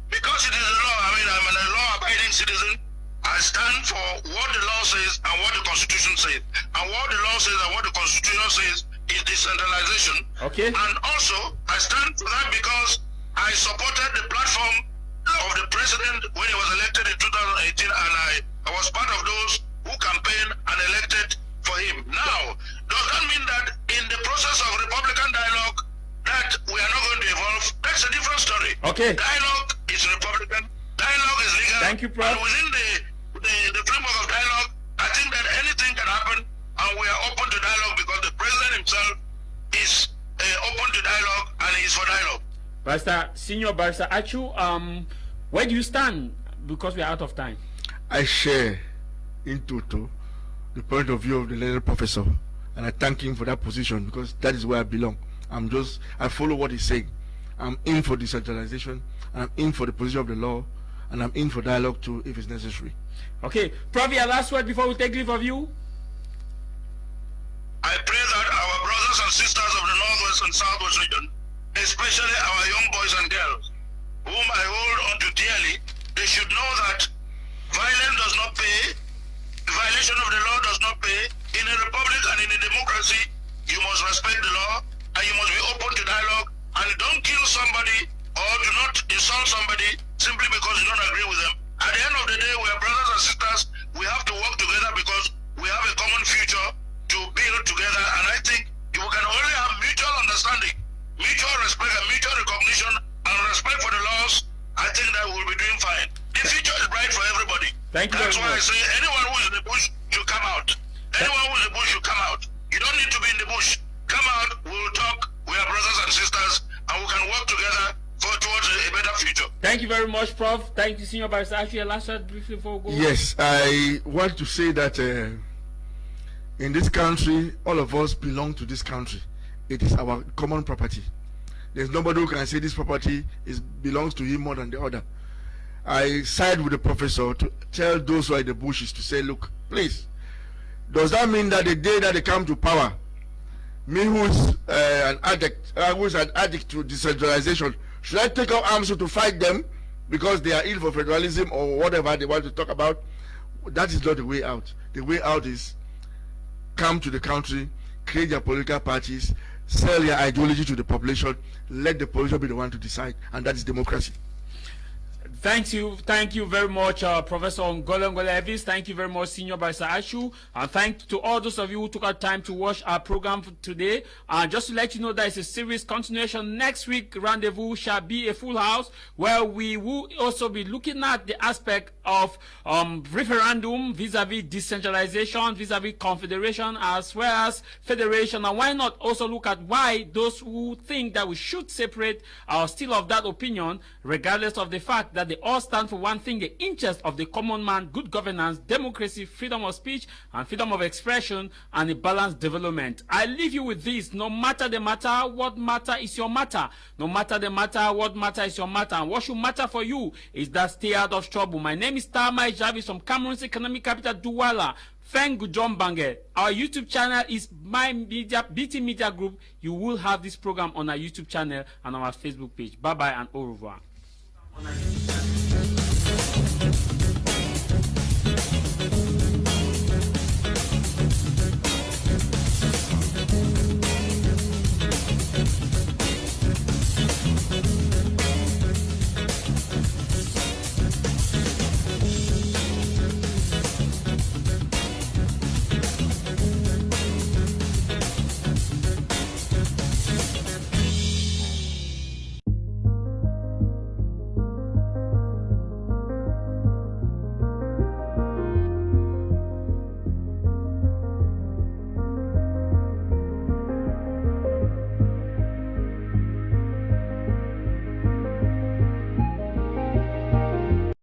Because it is a law. I mean, I'm a law-abiding citizen. I stand for what the law says and what the Constitution says. And what the law says and what the Constitution says is decentralization. Okay. And also, I stand for that because I supported the platform of the president when he was elected in 2018, and I was part of those who campaigned and elected for him. Now, does that mean that in the process of Republican dialogue that we are not going to evolve? That's a different story. Okay. Dialogue is Republican, Thank you, Prof. And within the framework of dialogue, I think that anything can happen, and we are open to dialogue because the president himself is open to dialogue and he is for dialogue. Senior Barrister Achu, where do you stand? Because we are out of time. I share in total the point of view of the learned professor, and I thank him for that position because that is where I belong. I follow what he's saying. I'm in for decentralization, and I'm in for the position of the law, and I'm in for dialogue too if it's necessary. Okay, Prof, your last word before we take leave of you. I pray that our brothers and sisters of the Northwest and Southwest region, especially our young boys and girls, whom I hold on to dearly, they should know that violence does not pay, the violation of the law does not pay. In a republic and in a democracy, you must respect the law and you must be open to dialogue, and don't kill somebody or do not insult somebody simply because you don't agree with them. At the end of the day, we are brothers and sisters. We have to work together because we have a common future to build together, and I think if we can only have mutual understanding, mutual respect and mutual recognition and respect for the laws, I think that we'll be doing fine. The future is bright for everybody. Thank you. That's why I say anyone who is in the bush should come out. Anyone who is in the bush should come out. You don't need to be in the bush. Come out, we'll talk. We are brothers and sisters, and we can work together towards a better future. Thank you very much, Prof. Thank you, Senior Barrister. Actually, last word briefly before we go. Yes, I want to say that in this country, all of us belong to this country. It is our common property. There's nobody who can say this property belongs to him more than the other. I side with the professor to tell those who are in the bushes to say, look, please, does that mean that the day that they come to power, me who's an addict to decentralization, should I take up arms to fight them because they are ill for federalism or whatever they want to talk about? That is not the way out. The way out is come to the country, create your political parties, sell your ideology to the population, let the population be the one to decide, and that is democracy. Thank you very much, Professor Ngole Elvis. Thank you very much, Senior Barrister Achu. And thanks to all those of you who took our time to watch our program today. And just to let you know, that it's a series continuation. Next week, rendezvous shall be a full house, where we will also be looking at the aspect of referendum vis-a-vis decentralization, vis-a-vis confederation, as well as federation. And why not also look at why those who think that we should separate are still of that opinion, regardless of the fact that they all stand for one thing: the interest of the common man, good governance, democracy, freedom of speech and freedom of expression, and a balanced development. I leave you with this: no matter the matter, what matter is your matter. No matter the matter, what matter is your matter. And what should matter for you is that stay out of trouble. My name is Tamai Jarvis from Cameroon's economic capital, Douala. Thank you, John Bange. Our YouTube channel is My Media, BT Media Group. You will have this program on our YouTube channel and on our Facebook page. Bye-bye and au revoir.